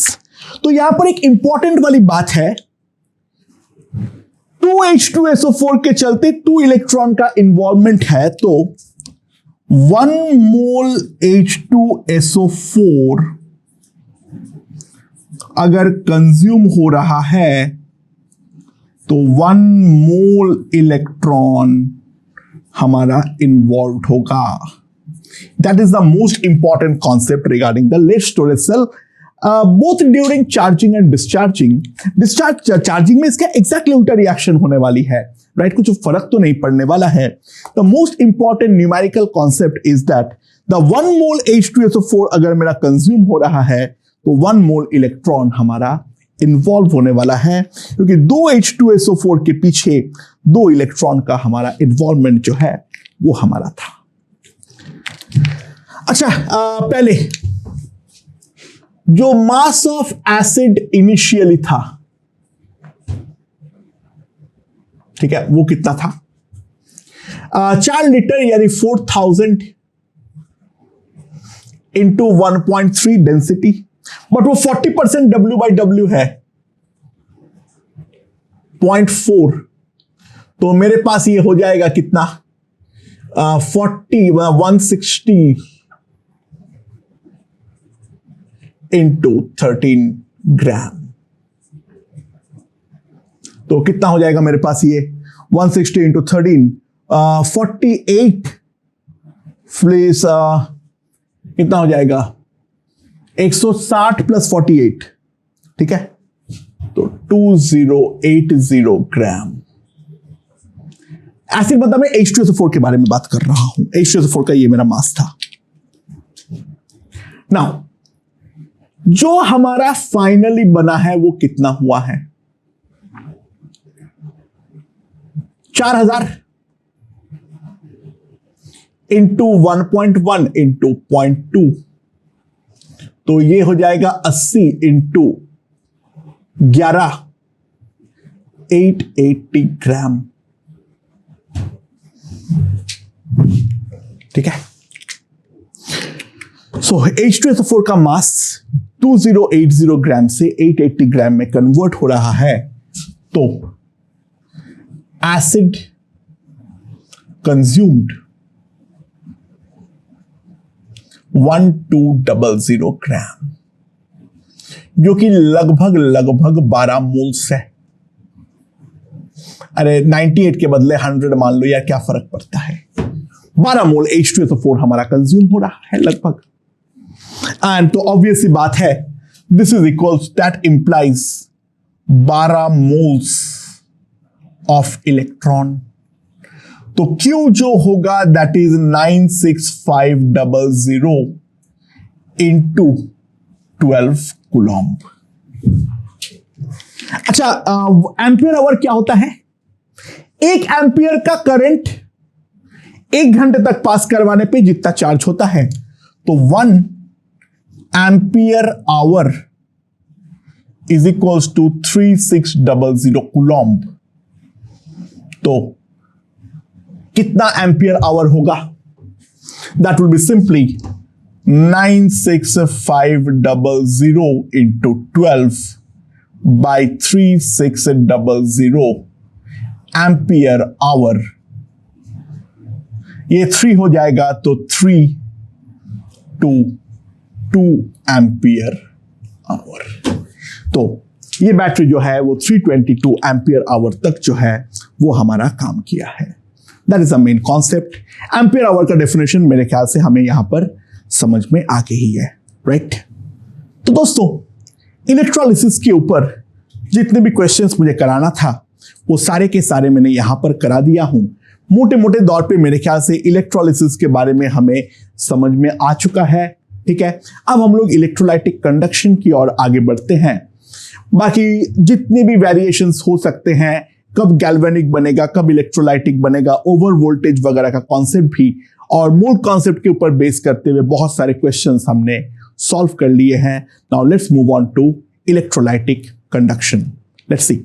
तो यहां पर एक important वाली बात है, 2H2SO4 के चलते 2 इलेक्ट्रॉन का इन्वॉल्वमेंट है, तो 1 मोल H2SO4 अगर कंज्यूम हो रहा है तो 1 मोल इलेक्ट्रॉन हमारा इन्वॉल्व होगा। That is the most important concept regarding the lead storage cell, both during charging and discharging. Charging में इसका एग्जैक्टली उल्टा रिएक्शन होने वाली है, राइट? कुछ फर्क तो नहीं पड़ने वाला है। The most important numerical concept is that the 1 mole H2SO4 अगर मेरा कंज्यूम हो रहा है तो 1 मोल इलेक्ट्रॉन हमारा इन्वॉल्व होने वाला है, क्योंकि 2 H2SO4 के पीछे 2 इलेक्ट्रॉन का हमारा इन्वॉल्वमेंट जो है वो हमारा था। अच्छा, पहले जो मास ऑफ एसिड इनिशियली था, ठीक है, वो कितना था? 4 लीटर यानी 4000 इंटू 1.3 डेंसिटी, बट वो 40% W/W है, 0.4, तो मेरे पास ये हो जाएगा कितना? 160 इंटू 13 ग्राम। तो कितना हो जाएगा मेरे पास ये? 160 इंटू 13, 48 प्लस कितना हो जाएगा? 160 प्लस 48, ठीक है, तो 2080 ग्राम एसिड। मतलब मैं H2SO4 के बारे में बात कर रहा हूं, H2SO4 का ये मेरा मास था। नाउ जो हमारा फाइनली बना है वो कितना हुआ है? 4000 इंटू 1.1 इंटू 0.2, तो ये हो जाएगा 80 इंटू 11, 880 ग्राम। ठीक है। सो H2SO4 का मास 2080 ग्राम से 880 ग्राम में कन्वर्ट हो रहा है, तो एसिड कंज्यूम्ड 1200 ग्राम, जो कि लगभग 12 मोल्स है। अरे 98 के बदले 100 मान लो यार, क्या फर्क पड़ता है। 12 मोल H2SO4 हमारा कंज्यूम हो रहा है लगभग। एंड तो ऑब्वियस सी बात है, this is equals, that implies 12 moles of electron. तो Q जो होगा दैट इज 96500 इंटू 12 कूलॉम्ब। अच्छा, एम्पियर आवर क्या होता है? 1 एम्पियर का करंट 1 घंटे तक पास करवाने पे जितना चार्ज होता है, तो 1 ampere hour is equals to 3600 coulomb. तो कितना एम्पियर आवर होगा? That will be simply 96500 into 12 by 3600 ampere hour. ये 3 हो जाएगा, तो 3 to 2 एम्पियर आवर। तो ये बैटरी जो है वो 322 एम्पियर आवर तक जो है वो हमारा काम किया है। That is the main concept. Ampere hour का डेफिनेशन मेरे ख्याल से हमें यहां पर समझ में आ गई ही है, राइट? तो दोस्तों, इलेक्ट्रोलिसिस के ऊपर जितने भी क्वेश्चंस मुझे कराना था वो सारे के सारे मैंने यहां पर करा दिया हूं। मोटे मोटे दौर पे मेरे ख्याल से इलेक्ट्रोलिसिस के बारे में हमें समझ में आ चुका है। ठीक है, अब हम लोग इलेक्ट्रोलाइटिक कंडक्शन की ओर आगे बढ़ते हैं। बाकी जितने भी वेरिएशंस हो सकते हैं, कब गैल्वेनिक बनेगा, कब इलेक्ट्रोलाइटिक बनेगा, ओवर वोल्टेज वगैरह का कॉन्सेप्ट भी और मूल कॉन्सेप्ट के ऊपर बेस करते हुए बहुत सारे क्वेश्चंस हमने सॉल्व कर लिए हैं। Now let's move on to electrolytic conduction. Let's C.